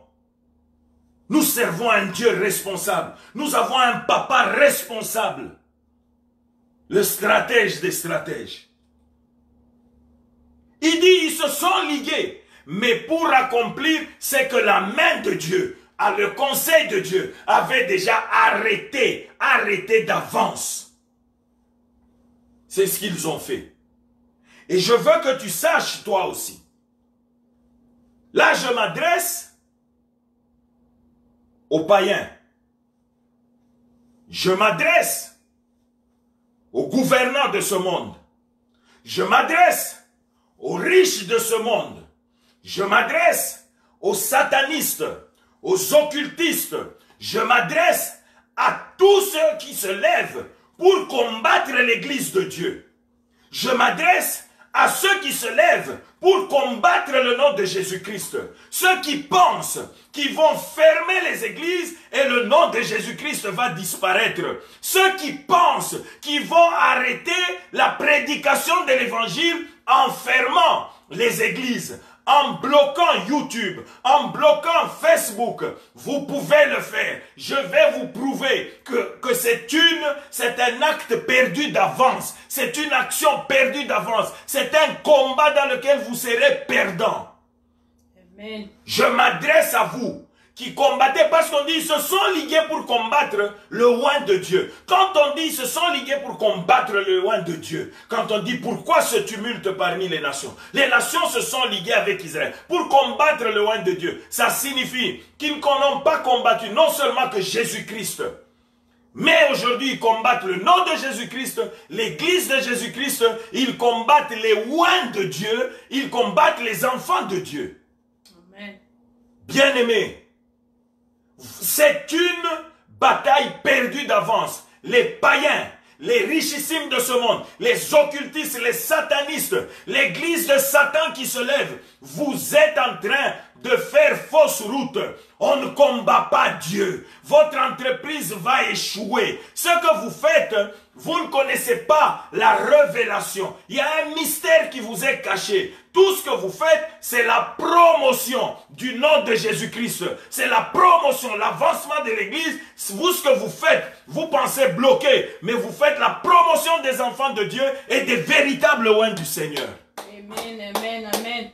S1: Nous servons un Dieu responsable. Nous avons un papa responsable. Le stratège des stratèges. Il dit, ils se sont ligués. Mais pour accomplir ce que la main de Dieu, le conseil de Dieu, avait déjà arrêté d'avance. C'est ce qu'ils ont fait. Et je veux que tu saches, toi aussi. Là, je m'adresse aux païens. Je m'adresse aux gouvernants de ce monde. Je m'adresse aux riches de ce monde. Je m'adresse aux satanistes, aux occultistes. Je m'adresse à tous ceux qui se lèvent pour combattre l'Église de Dieu. Je m'adresse à ceux qui se lèvent pour combattre le nom de Jésus-Christ. Ceux qui pensent qu'ils vont fermer les églises et le nom de Jésus-Christ va disparaître. Ceux qui pensent qu'ils vont arrêter la prédication de l'évangile en fermant les églises, en bloquant YouTube, en bloquant Facebook. Vous pouvez le faire. Je vais vous prouver que c'est un acte perdu d'avance. C'est une action perdue d'avance. C'est un combat dans lequel vous serez perdant.
S3: Amen.
S1: Je m'adresse à vous qui combattez, parce qu'on dit ils se sont ligués pour combattre le oint de Dieu. Quand on dit ils se sont ligués pour combattre le oint de Dieu, quand on dit pourquoi ce tumulte parmi les nations se sont liguées avec Israël pour combattre le oint de Dieu, ça signifie qu'ils n'ont pas combattu non seulement que Jésus-Christ, mais aujourd'hui ils combattent le nom de Jésus-Christ, l'église de Jésus-Christ, ils combattent les oints de Dieu, ils combattent les enfants de Dieu.
S3: Amen.
S1: Bien-aimés, c'est une bataille perdue d'avance. Les païens, les richissimes de ce monde, les occultistes, les satanistes, l'église de Satan qui se lève, vous êtes en train de faire fausse route. On ne combat pas Dieu. Votre entreprise va échouer. Ce que vous faites, vous ne connaissez pas la révélation. Il y a un mystère qui vous est caché. Tout ce que vous faites, c'est la promotion du nom de Jésus-Christ. C'est la promotion, l'avancement de l'église. Vous, ce que vous faites, vous pensez bloquer, mais vous faites la promotion des enfants de Dieu et des véritables oints du Seigneur.
S3: Amen, amen, amen.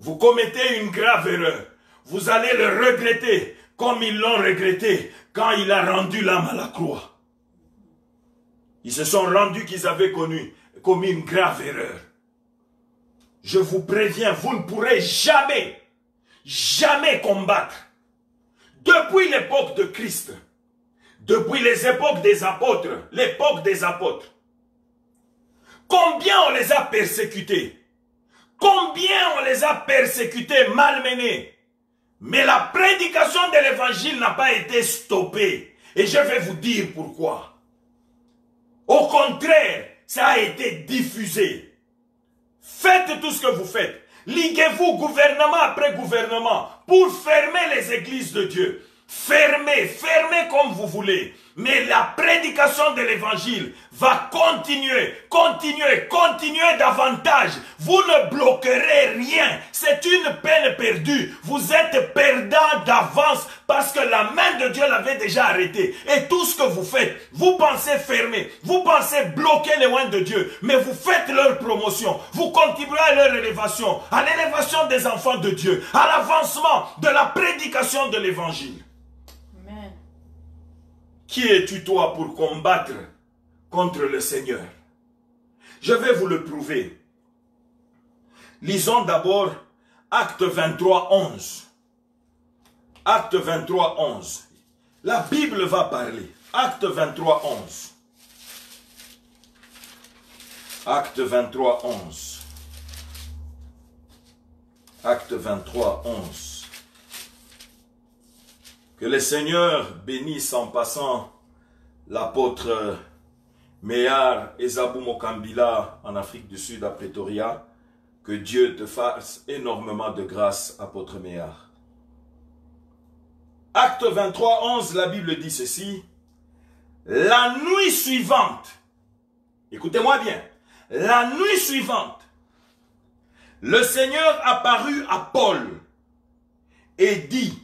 S1: Vous commettez une grave erreur. Vous allez le regretter comme ils l'ont regretté quand il a rendu l'âme à la croix. Ils se sont rendus qu'ils avaient commis une grave erreur. Je vous préviens, vous ne pourrez jamais, jamais combattre. Depuis l'époque de Christ, depuis les époques des apôtres, l'époque des apôtres, combien on les a persécutés? Combien on les a persécutés, malmenés? Mais la prédication de l'évangile n'a pas été stoppée. Et je vais vous dire pourquoi. Au contraire, ça a été diffusé. Faites tout ce que vous faites. Liguez-vous gouvernement après gouvernement pour fermer les églises de Dieu. Fermez, fermez comme vous voulez. Mais la prédication de l'évangile va continuer, continuer, continuer davantage. Vous ne bloquerez rien. C'est une peine perdue. Vous êtes perdant d'avance parce que la main de Dieu l'avait déjà arrêté. Et tout ce que vous faites, vous pensez fermer, vous pensez bloquer les oints de Dieu, mais vous faites leur promotion. Vous contribuez à leur élévation, à l'élévation des enfants de Dieu, à l'avancement de la prédication de l'évangile.
S3: Amen.
S1: Qui es-tu toi pour combattre contre le Seigneur? Je vais vous le prouver. Lisons d'abord Acte 23, 11. Acte 23, 11. La Bible va parler. Acte 23, 11. Acte 23, 11. Acte 23, 11. Que le Seigneur bénisse en passant l'apôtre Meyar Ezabou Mokambila en Afrique du Sud à Pretoria. Que Dieu te fasse énormément de grâce, apôtre Meyar. Acte 23, 11, la Bible dit ceci. La nuit suivante, écoutez-moi bien, la nuit suivante, le Seigneur apparut à Paul et dit,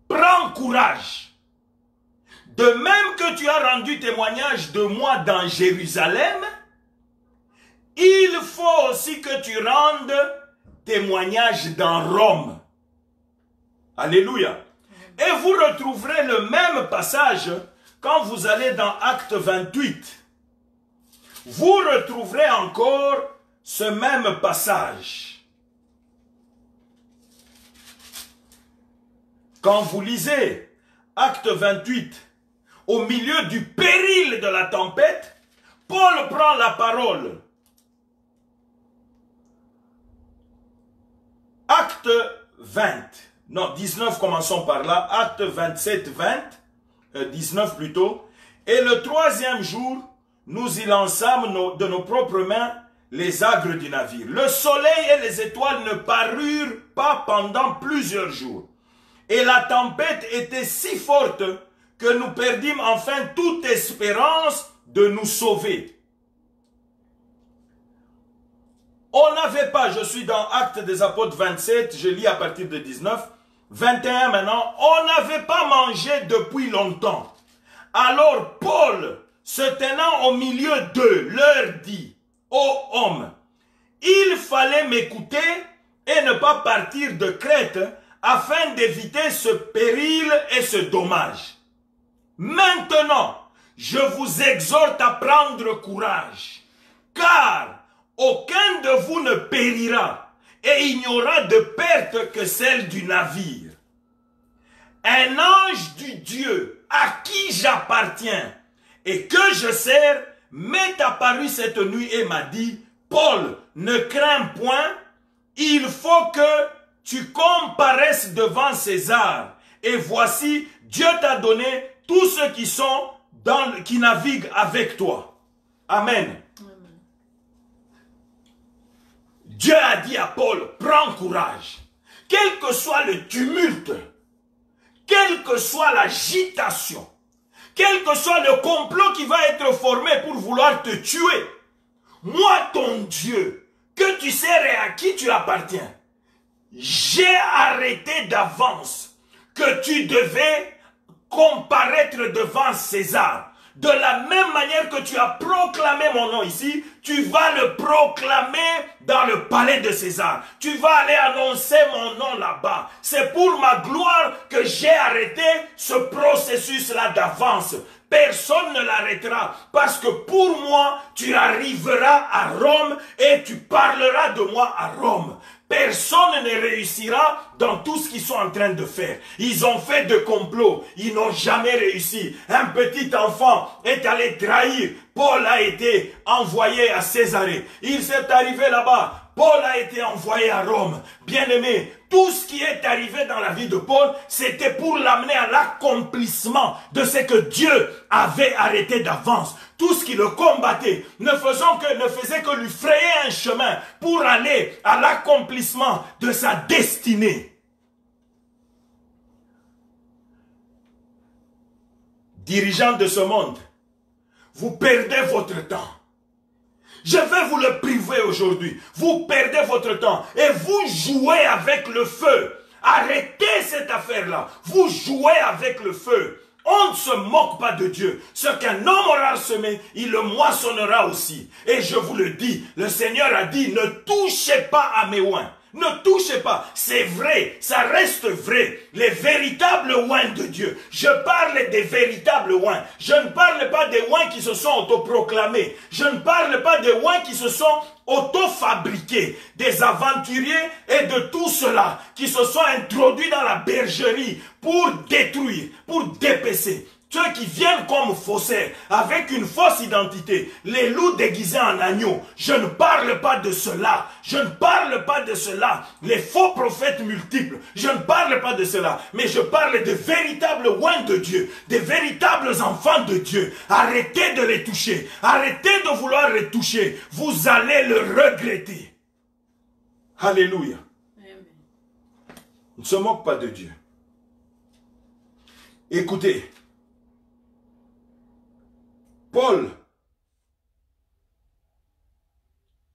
S1: prends courage. De même que tu as rendu témoignage de moi dans Jérusalem, il faut aussi que tu rendes témoignage dans Rome. Alléluia. Et vous retrouverez le même passage quand vous allez dans Acte 28. Vous retrouverez encore ce même passage. Quand vous lisez Acte 28, au milieu du péril de la tempête, Paul prend la parole. Acte 20, non 19, commençons par là, Acte 27, 19 plutôt. Et le troisième jour, nous y lançâmes de nos propres mains les agres du navire. Le soleil et les étoiles ne parurent pas pendant plusieurs jours. Et la tempête était si forte que nous perdîmes enfin toute espérance de nous sauver. On n'avait pas, je suis dans Actes des Apôtres 27, je lis à partir de 19, 21 maintenant, on n'avait pas mangé depuis longtemps. Alors Paul, se tenant au milieu d'eux, leur dit, ô hommes, il fallait m'écouter et ne pas partir de Crète afin d'éviter ce péril et ce dommage. Maintenant, je vous exhorte à prendre courage, car aucun de vous ne périra, et il n'y aura de perte que celle du navire. Un ange du Dieu à qui j'appartiens et que je sers m'est apparu cette nuit et m'a dit, Paul, ne crains point, il faut que tu comparaisses devant César. Et voici, Dieu t'a donné tous ceux qui naviguent avec toi. Amen. Dieu a dit à Paul, prends courage. Quel que soit le tumulte, quelle que soit l'agitation, quel que soit le complot qui va être formé pour vouloir te tuer, moi ton Dieu, que tu sers et à qui tu appartiens, j'ai arrêté d'avance que tu devais comparaître devant César. De la même manière que tu as proclamé mon nom ici, tu vas le proclamer dans le palais de César. Tu vas aller annoncer mon nom là-bas. C'est pour ma gloire que j'ai arrêté ce processus-là d'avance. Personne ne l'arrêtera parce que pour moi, tu arriveras à Rome et tu parleras de moi à Rome. Personne ne réussira dans tout ce qu'ils sont en train de faire. Ils ont fait de complots. Ils n'ont jamais réussi. Un petit enfant est allé trahir. Paul a été envoyé à Césarée. Il s'est arrivé là-bas. Paul a été envoyé à Rome. Bien-aimé, tout ce qui est arrivé dans la vie de Paul, c'était pour l'amener à l'accomplissement de ce que Dieu avait arrêté d'avance. Tout ce qui le combattait ne faisait que lui frayer un chemin pour aller à l'accomplissement de sa destinée. Dirigeants de ce monde, vous perdez votre temps. Je vais vous le priver aujourd'hui. Vous perdez votre temps et vous jouez avec le feu. Arrêtez cette affaire-là. Vous jouez avec le feu. On ne se moque pas de Dieu. Ce qu'un homme aura semé, il le moissonnera aussi. Et je vous le dis, le Seigneur a dit, ne touchez pas à mes oins. Ne touchez pas. C'est vrai, ça reste vrai. Les véritables oins de Dieu. Je parle des véritables oins. Je ne parle pas des oins qui se sont autoproclamés. Je ne parle pas des oins qui se sont auto-fabriqués. Des aventuriers et de tout cela qui se sont introduits dans la bergerie pour détruire, pour dépecer. Ceux qui viennent comme faussaires, avec une fausse identité, les loups déguisés en agneaux. Je ne parle pas de cela. Je ne parle pas de cela. Les faux prophètes multiples. Je ne parle pas de cela. Mais je parle de véritables oints de Dieu. Des véritables enfants de Dieu. Arrêtez de les toucher. Arrêtez de vouloir les toucher. Vous allez le regretter. Alléluia.
S3: Amen.
S1: On ne se moque pas de Dieu. Écoutez. Paul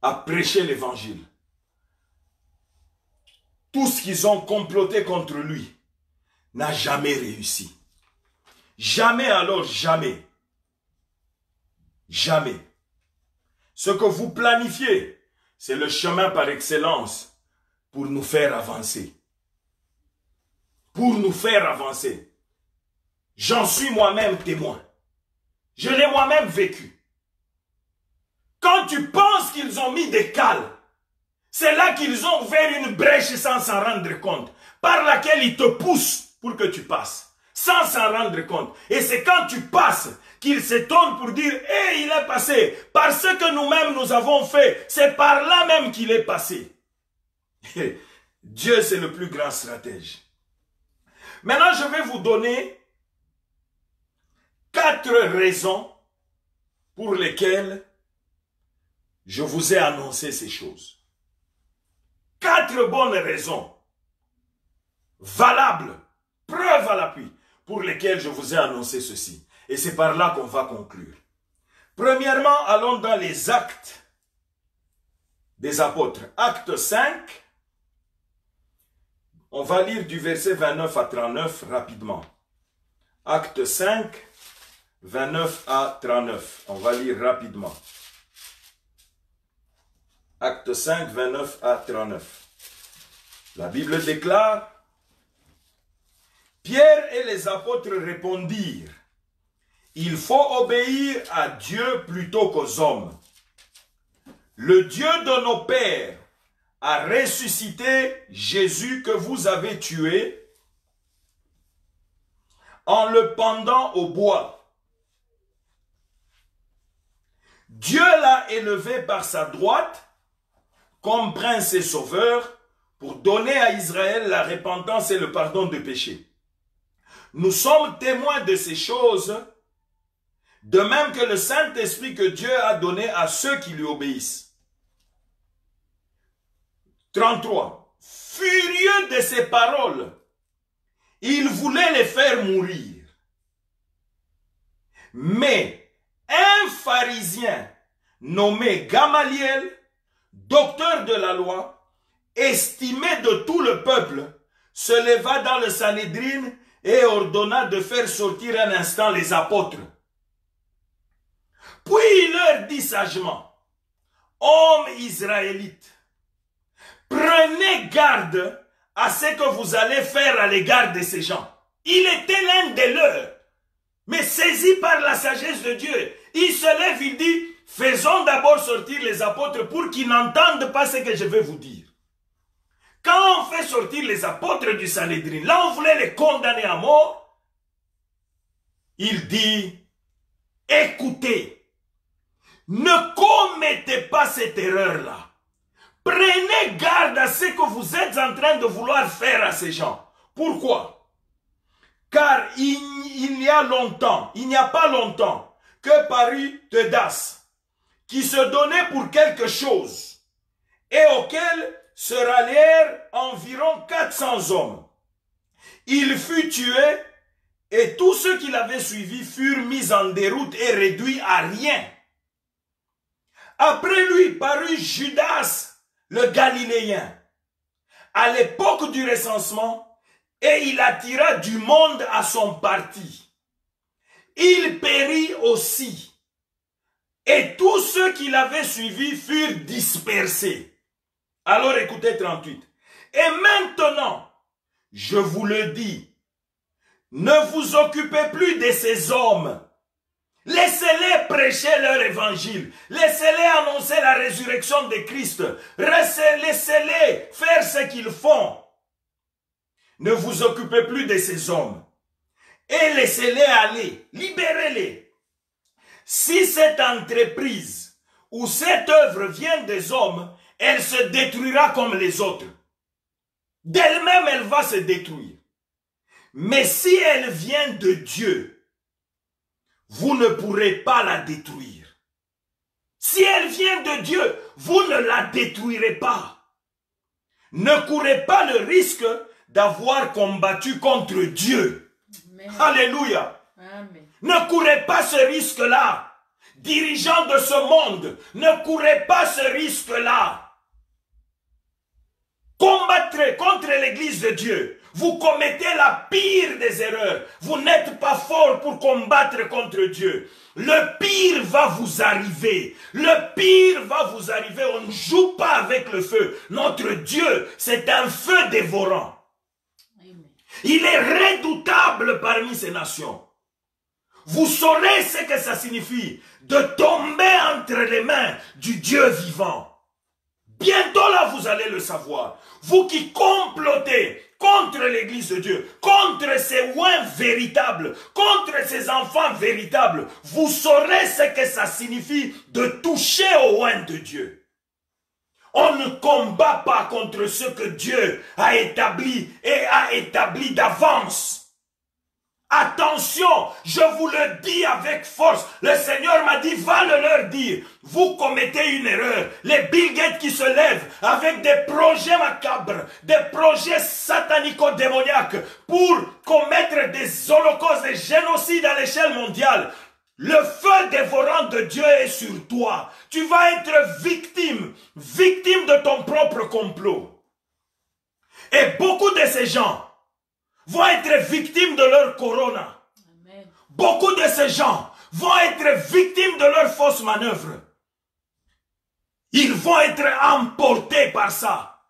S1: a prêché l'évangile. Tout ce qu'ils ont comploté contre lui n'a jamais réussi. Jamais alors, jamais. Jamais. Ce que vous planifiez, c'est le chemin par excellence pour nous faire avancer. Pour nous faire avancer. J'en suis moi-même témoin. Je l'ai moi-même vécu. Quand tu penses qu'ils ont mis des cales, c'est là qu'ils ont ouvert une brèche sans s'en rendre compte, par laquelle ils te poussent pour que tu passes, sans s'en rendre compte. Et c'est quand tu passes qu'ils s'étonnent pour dire « Hé, il est passé, parce que nous-mêmes nous avons fait, c'est par là même qu'il est passé. » Dieu, c'est le plus grand stratège. Maintenant, je vais vous donner 4 raisons pour lesquelles je vous ai annoncé ces choses. 4 bonnes raisons, valables, preuves à l'appui, pour lesquelles je vous ai annoncé ceci. Et c'est par là qu'on va conclure. Premièrement, allons dans les actes des apôtres. Acte 5, on va lire du verset 29 à 39 rapidement. Acte 5, 29 à 39. On va lire rapidement. Acte 5, 29 à 39. La Bible déclare, Pierre et les apôtres répondirent, il faut obéir à Dieu plutôt qu'aux hommes. Le Dieu de nos pères a ressuscité Jésus que vous avez tué en le pendant au bois. Dieu l'a élevé par sa droite comme prince et sauveur pour donner à Israël la repentance et le pardon de péchés. Nous sommes témoins de ces choses, de même que le Saint-Esprit que Dieu a donné à ceux qui lui obéissent. 33. Furieux de ces paroles, il voulait les faire mourir. Mais un pharisien nommé Gamaliel, docteur de la loi, estimé de tout le peuple, se leva dans le Sanhédrin et ordonna de faire sortir un instant les apôtres. Puis il leur dit sagement, hommes israélites, prenez garde à ce que vous allez faire à l'égard de ces gens. Il était l'un des leurs, mais saisi par la sagesse de Dieu, il se lève, il dit, faisons d'abord sortir les apôtres pour qu'ils n'entendent pas ce que je vais vous dire. Quand on fait sortir les apôtres du Sanhédrin, là on voulait les condamner à mort, il dit, écoutez, ne commettez pas cette erreur-là. Prenez garde à ce que vous êtes en train de vouloir faire à ces gens. Pourquoi? Car il n'y a pas longtemps, que parut Teudas, qui se donnait pour quelque chose, et auquel se rallièrent environ 400 hommes. Il fut tué, et tous ceux qui l'avaient suivi furent mis en déroute et réduits à rien. Après lui parut Judas, le Galiléen, à l'époque du recensement, et il attira du monde à son parti. Il périt aussi, et tous ceux qui l'avaient suivi furent dispersés. Alors écoutez 38. Et maintenant, je vous le dis, ne vous occupez plus de ces hommes. Laissez-les prêcher leur évangile. Laissez-les annoncer la résurrection de Christ. Laissez-les faire ce qu'ils font. Ne vous occupez plus de ces hommes. et laissez-les aller, libérez-les. Si cette entreprise ou cette œuvre vient des hommes, elle se détruira comme les autres. D'elle-même, elle va se détruire. Mais si elle vient de Dieu, vous ne pourrez pas la détruire. Si elle vient de Dieu, vous ne la détruirez pas. Ne courez pas le risque d'avoir combattu contre Dieu.
S3: Amen.
S1: Alléluia.
S3: Amen.
S1: Ne courez pas ce risque-là. Dirigeants de ce monde, ne courez pas ce risque-là. Combattrez contre l'Église de Dieu. Vous commettez la pire des erreurs. Vous n'êtes pas fort pour combattre contre Dieu. Le pire va vous arriver. Le pire va vous arriver. On ne joue pas avec le feu. Notre Dieu, c'est un feu dévorant.
S3: Amen.
S1: Il est redoutable parmi ces nations. Vous saurez ce que ça signifie de tomber entre les mains du Dieu vivant. Bientôt là, vous allez le savoir. Vous qui complotez contre l'Église de Dieu, contre ses oins véritables, contre ses enfants véritables, vous saurez ce que ça signifie de toucher au oin de Dieu. On ne combat pas contre ce que Dieu a établi et a établi d'avance. Attention, je vous le dis avec force. Le Seigneur m'a dit, va le leur dire. Vous commettez une erreur. Les Bill Gates qui se lèvent avec des projets macabres, des projets satanico-démoniaques pour commettre des holocaustes, des génocides à l'échelle mondiale. Le feu dévorant de Dieu est sur toi. Tu vas être victime de ton propre complot. Et beaucoup de ces gens vont être victimes de leur corona.
S3: Amen.
S1: Beaucoup de ces gens vont être victimes de leurs fausses manœuvres. Ils vont être emportés par ça.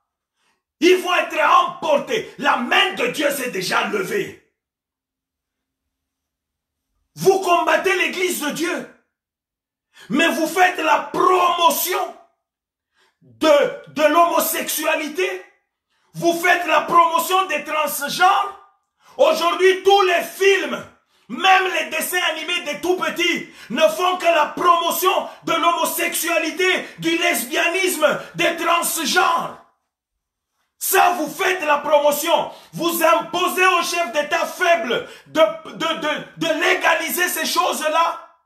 S1: Ils vont être emportés. La main de Dieu s'est déjà levée. Vous combattez l'Église de Dieu. Mais vous faites la promotion de l'homosexualité. Vous faites la promotion des transgenres. Aujourd'hui, tous les films, même les dessins animés des tout petits, ne font que la promotion de l'homosexualité, du lesbianisme, des transgenres. Ça, vous faites la promotion. Vous imposez aux chefs d'État faibles de légaliser ces choses-là.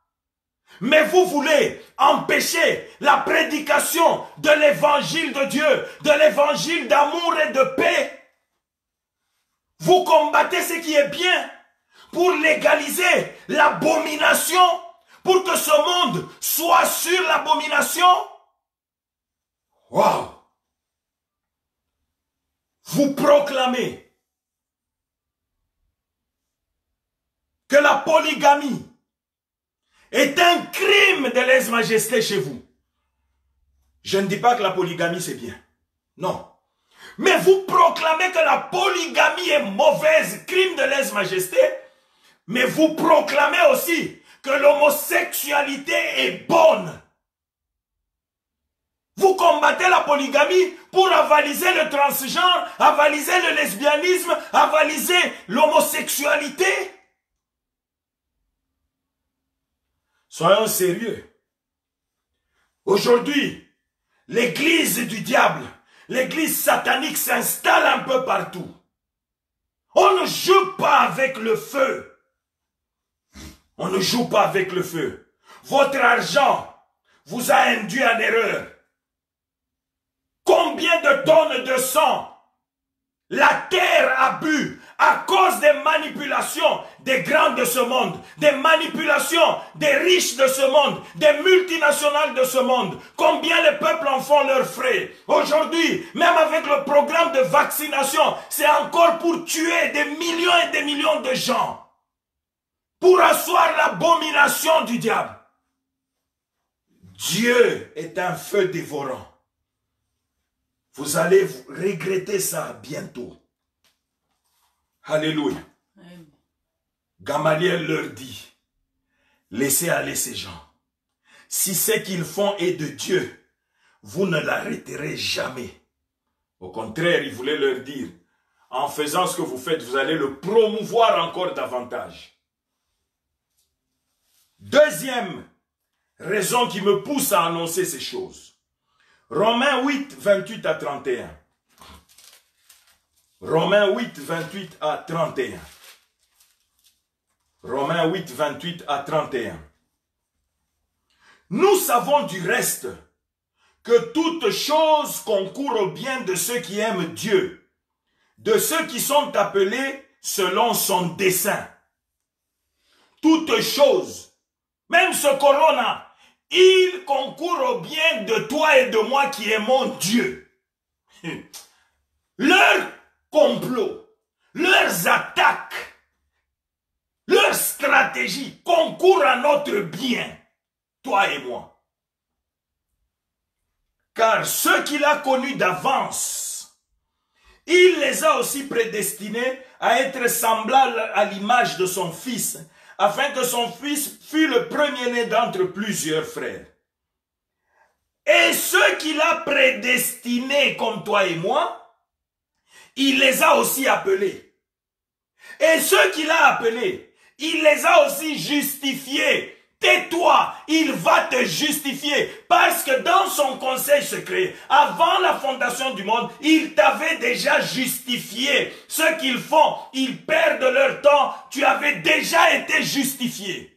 S1: Mais vous voulez empêcher la prédication de l'évangile de Dieu, de l'évangile d'amour et de paix. Vous combattez ce qui est bien pour légaliser l'abomination, pour que ce monde soit sur l'abomination. Waouh! Vous proclamez que la polygamie est un crime de lèse-majesté chez vous. Je ne dis pas que la polygamie c'est bien. Non. Mais vous proclamez que la polygamie est mauvaise, crime de lèse-majesté. Mais vous proclamez aussi que l'homosexualité est bonne. Vous combattez la polygamie pour avaliser le transgenre, avaliser le lesbianisme, avaliser l'homosexualité. Soyons sérieux. Aujourd'hui, l'église du diable, l'église satanique s'installe un peu partout. On ne joue pas avec le feu. On ne joue pas avec le feu. Votre argent vous a induit en erreur. Combien de tonnes de sang la terre a bu à cause des manipulations des grands de ce monde, des manipulations des riches de ce monde, des multinationales de ce monde. Combien les peuples en font leurs frais. Aujourd'hui, même avec le programme de vaccination, c'est encore pour tuer des millions et des millions de gens. Pour asseoir l'abomination du diable. Dieu est un feu dévorant. Vous allez regretter ça bientôt. Alléluia.
S3: Amen.
S1: Gamaliel leur dit, laissez aller ces gens. Si ce qu'ils font est de Dieu, vous ne l'arrêterez jamais. Au contraire, il voulait leur dire, en faisant ce que vous faites, vous allez le promouvoir encore davantage. Deuxième raison qui me pousse à annoncer ces choses. Romains 8, 28 à 31. Romains 8, 28 à 31. Romains 8, 28 à 31. Nous savons du reste que toute chose concourt au bien de ceux qui aiment Dieu, de ceux qui sont appelés selon son dessein. Toute chose, même ce corona, il concourt au bien de toi et de moi qui aimons Dieu. Leurs complots, leurs attaques, leurs stratégies concourent à notre bien, toi et moi. Car ceux qu'il a connus d'avance, il les a aussi prédestinés à être semblables à l'image de son Fils, afin que son Fils fût le premier-né d'entre plusieurs frères. Et ceux qu'il a prédestinés comme toi et moi, il les a aussi appelés. Et ceux qu'il a appelés, il les a aussi justifiés. Tais-toi, il va te justifier. Parce que dans son conseil secret, avant la fondation du monde, il t'avait déjà justifié. Ce qu'ils font, ils perdent leur temps. Tu avais déjà été justifié.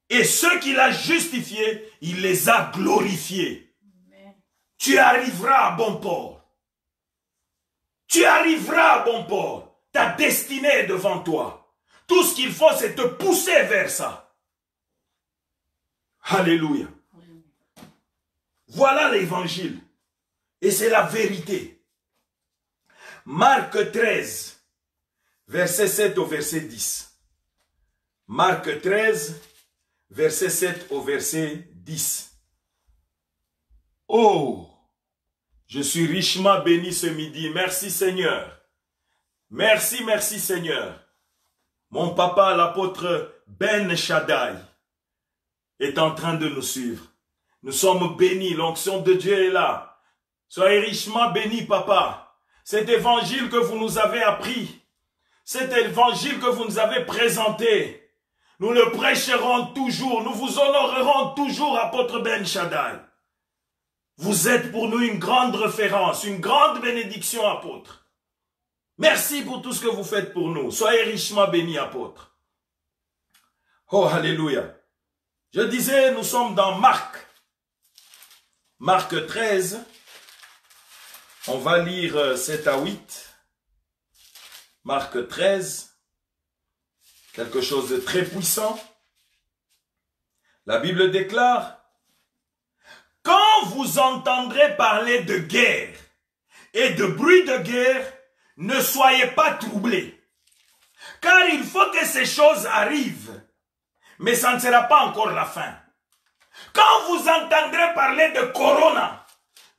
S1: Et ceux qu'il a justifiés, il les a glorifiés. Amen. Tu arriveras à bon port. Tu arriveras à bon port. Ta destinée est devant toi. Tout ce qu'il faut, c'est te pousser vers ça. Alléluia. Voilà l'évangile. Et c'est la vérité. Marc 13, verset 7 au verset 10. Marc 13, verset 7 au verset 10. Oh, je suis richement béni ce midi. Merci Seigneur. Merci, merci Seigneur. Mon papa, l'apôtre Ben Shaddai, est en train de nous suivre. Nous sommes bénis, l'onction de Dieu est là. Soyez richement bénis, papa. Cet évangile que vous nous avez appris, cet évangile que vous nous avez présenté, nous le prêcherons toujours, nous vous honorerons toujours, apôtre Ben Shaddai. Vous êtes pour nous une grande référence, une grande bénédiction, apôtre. Merci pour tout ce que vous faites pour nous. Soyez richement bénis, apôtres. Oh, alléluia. Je disais, nous sommes dans Marc. Marc 13. On va lire 7 à 8. Marc 13. Quelque chose de très puissant. La Bible déclare, « Quand vous entendrez parler de guerre et de bruit de guerre, ne soyez pas troublés, car il faut que ces choses arrivent, mais ça ne sera pas encore la fin. Quand vous entendrez parler de corona,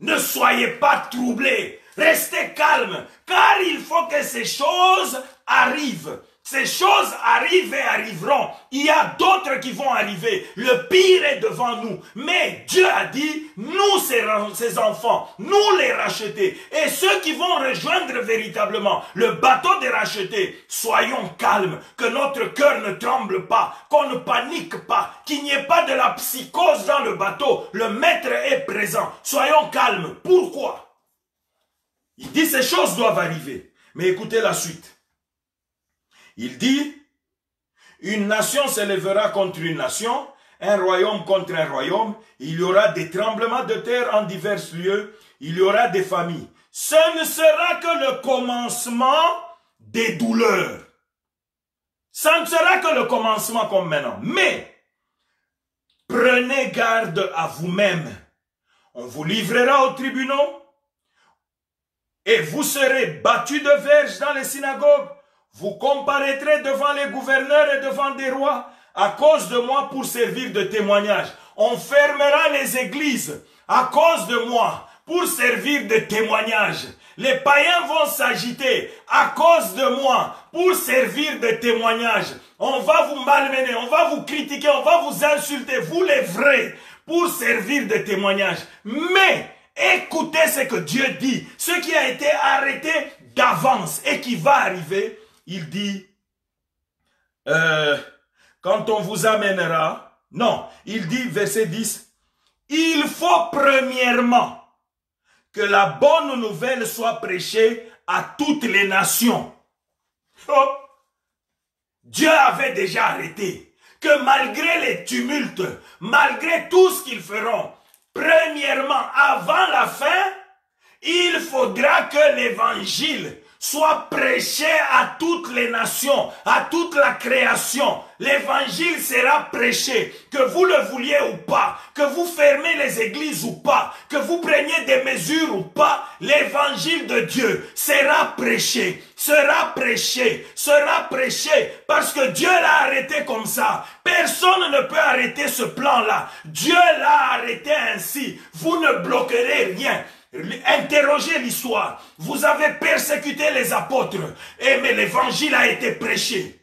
S1: ne soyez pas troublés, restez calmes, car il faut que ces choses arrivent. Ces choses arrivent et arriveront. Il y a d'autres qui vont arriver. Le pire est devant nous. Mais Dieu a dit, nous, ses enfants, nous les racheter. Et ceux qui vont rejoindre véritablement le bateau des rachetés, soyons calmes, que notre cœur ne tremble pas, qu'on ne panique pas, qu'il n'y ait pas de la psychose dans le bateau. Le maître est présent. Soyons calmes. Pourquoi? Il dit, ces choses doivent arriver. Mais écoutez la suite. Il dit, une nation s'élèvera contre une nation, un royaume contre un royaume, il y aura des tremblements de terre en divers lieux, il y aura des familles. Ce ne sera que le commencement des douleurs. Ça ne sera que le commencement comme maintenant. Mais, prenez garde à vous-même. On vous livrera aux tribunaux et vous serez battus de verges dans les synagogues. Vous comparaîtrez devant les gouverneurs et devant des rois à cause de moi pour servir de témoignage. On fermera les églises à cause de moi pour servir de témoignage. Les païens vont s'agiter à cause de moi pour servir de témoignage. On va vous malmener, on va vous critiquer, on va vous insulter, vous les vrais, pour servir de témoignage. Mais écoutez ce que Dieu dit, ce qui a été arrêté d'avance et qui va arriver, il dit, quand on vous amènera, non, il dit, verset 10, il faut premièrement que la bonne nouvelle soit prêchée à toutes les nations. Oh. Dieu avait déjà arrêté que malgré les tumultes, malgré tout ce qu'ils feront, premièrement, avant la fin, il faudra que l'évangile soit prêché à toutes les nations, à toute la création. L'évangile sera prêché, que vous le vouliez ou pas, que vous fermez les églises ou pas, que vous preniez des mesures ou pas, l'évangile de Dieu sera prêché, parce que Dieu l'a arrêté comme ça. Personne ne peut arrêter ce plan-là. Dieu l'a arrêté ainsi. Vous ne bloquerez rien. Interrogez l'histoire. Vous avez persécuté les apôtres, mais l'évangile a été prêché.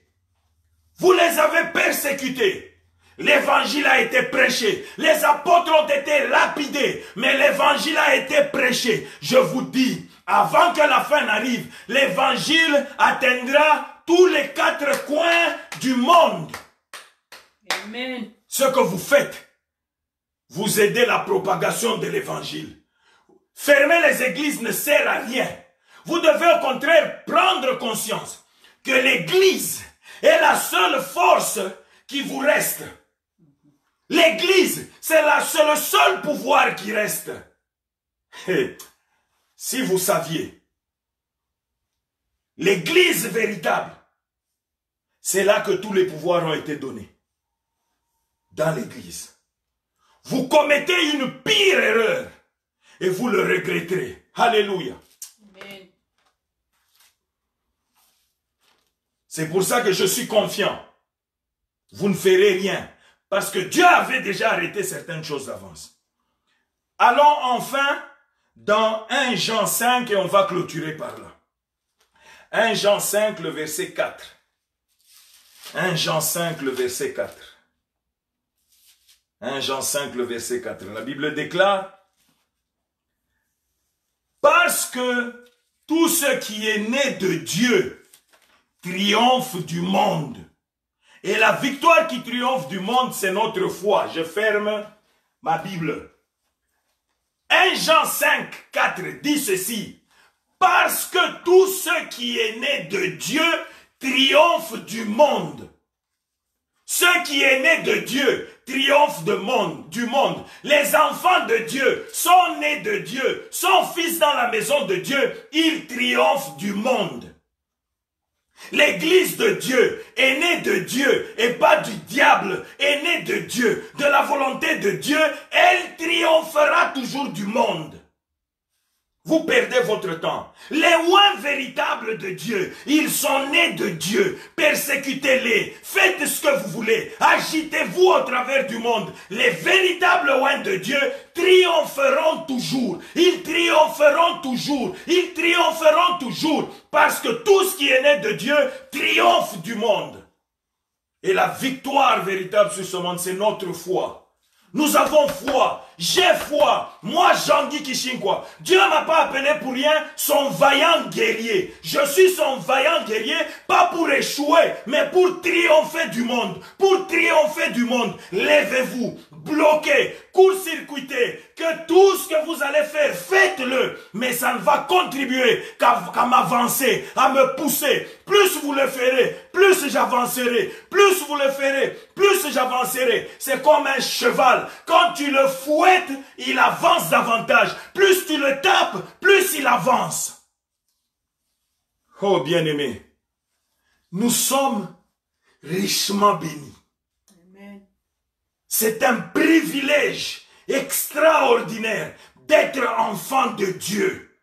S1: Vous les avez persécutés. L'évangile a été prêché. Les apôtres ont été lapidés, mais l'évangile a été prêché. Je vous dis, avant que la fin n'arrive, l'évangile atteindra tous les 4 coins du monde.
S3: Amen.
S1: Ce que vous faites, vous aidez la propagation de l'évangile. Fermer les églises ne sert à rien. Vous devez au contraire prendre conscience que l'église est la seule force qui vous reste. L'église, c'est le seul pouvoir qui reste. Et si vous saviez, l'église véritable, c'est là que tous les pouvoirs ont été donnés. Dans l'église. Vous commettez une pire erreur. Et vous le regretterez. Alléluia.
S3: Amen.
S1: C'est pour ça que je suis confiant. Vous ne ferez rien. Parce que Dieu avait déjà arrêté certaines choses d'avance. Allons enfin dans 1 Jean 5 et on va clôturer par là. 1 Jean 5, le verset 4. 1 Jean 5, le verset 4. 1 Jean 5, le verset 4. La Bible déclare: parce que tout ce qui est né de Dieu triomphe du monde. Et la victoire qui triomphe du monde, c'est notre foi. Je ferme ma Bible. 1 Jean 5, 4 dit ceci: parce que tout ce qui est né de Dieu triomphe du monde. Ce qui est né de Dieu triomphe du monde. Les enfants de Dieu sont nés de Dieu, sont fils dans la maison de Dieu, ils triomphent du monde. L'église de Dieu est née de Dieu et pas du diable, est née de Dieu, de la volonté de Dieu, elle triomphera toujours du monde. Vous perdez votre temps. Les oins véritables de Dieu, ils sont nés de Dieu. Persécutez-les. Faites ce que vous voulez. Agitez-vous au travers du monde. Les véritables oins de Dieu triompheront toujours. Ils triompheront toujours. Ils triompheront toujours. Parce que tout ce qui est né de Dieu triomphe du monde. Et la victoire véritable sur ce monde, c'est notre foi. Nous avons foi, j'ai foi, moi Jean-Guy Kishinkwa. Dieu ne m'a pas appelé pour rien son vaillant guerrier. Je suis son vaillant guerrier, pas pour échouer, mais pour triompher du monde. Pour triompher du monde, lèvez-vous, bloquez, court-circuitez, que tout ce que vous allez faire, faites-le. Mais ça ne va contribuer qu'à m'avancer, à me pousser. Plus vous le ferez, plus j'avancerai. Plus vous le ferez, plus j'avancerai. C'est comme un cheval. Quand tu le fouettes, il avance davantage. Plus tu le tapes, plus il avance. Oh bien-aimé, nous sommes richement bénis.
S3: Amen.
S1: C'est un privilège extraordinaire d'être enfant de Dieu,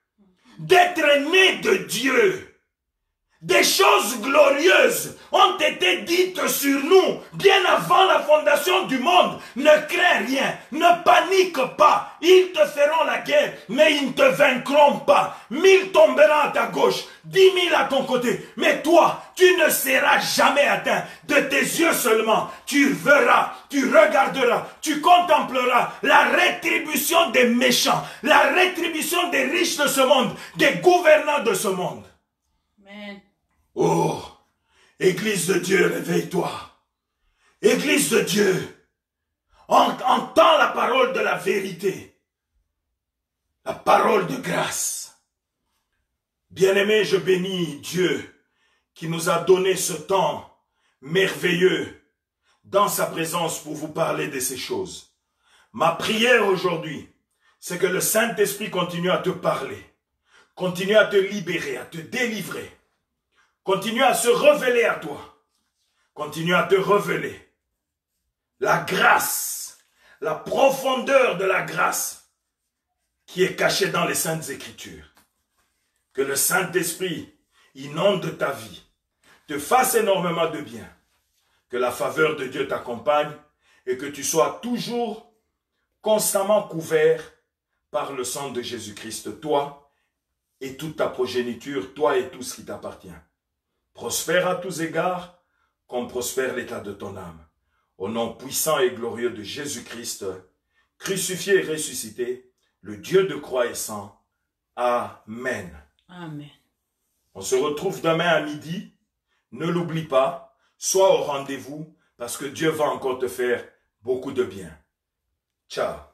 S1: d'être né de Dieu. Des choses glorieuses ont été dites sur nous bien avant la fondation du monde. Ne crains rien, ne panique pas. Ils te feront la guerre, mais ils ne te vaincront pas. 1000 tomberont à ta gauche, 10 000 à ton côté. Mais toi, tu ne seras jamais atteint. De tes yeux seulement, tu verras, tu regarderas, tu contempleras la rétribution des méchants, la rétribution des riches de ce monde, des gouvernants de ce monde.
S3: Amen.
S1: Oh, Église de Dieu, réveille-toi. Église de Dieu, entends la parole de la vérité, la parole de grâce. Bien-aimé, je bénis Dieu qui nous a donné ce temps merveilleux dans sa présence pour vous parler de ces choses. Ma prière aujourd'hui, c'est que le Saint-Esprit continue à te parler, continue à te libérer, à te délivrer. Continue à se révéler à toi. Continue à te révéler. La grâce, la profondeur de la grâce qui est cachée dans les Saintes Écritures. Que le Saint-Esprit inonde ta vie, te fasse énormément de bien. Que la faveur de Dieu t'accompagne et que tu sois toujours constamment couvert par le sang de Jésus-Christ, toi et toute ta progéniture, toi et tout ce qui t'appartient. Prospère à tous égards, comme prospère l'état de ton âme. Au nom puissant et glorieux de Jésus-Christ, crucifié et ressuscité, le Dieu de croix et sang. Amen.
S3: Amen.
S1: On se retrouve demain à midi. Ne l'oublie pas, sois au rendez-vous, parce que Dieu va encore te faire beaucoup de bien. Ciao.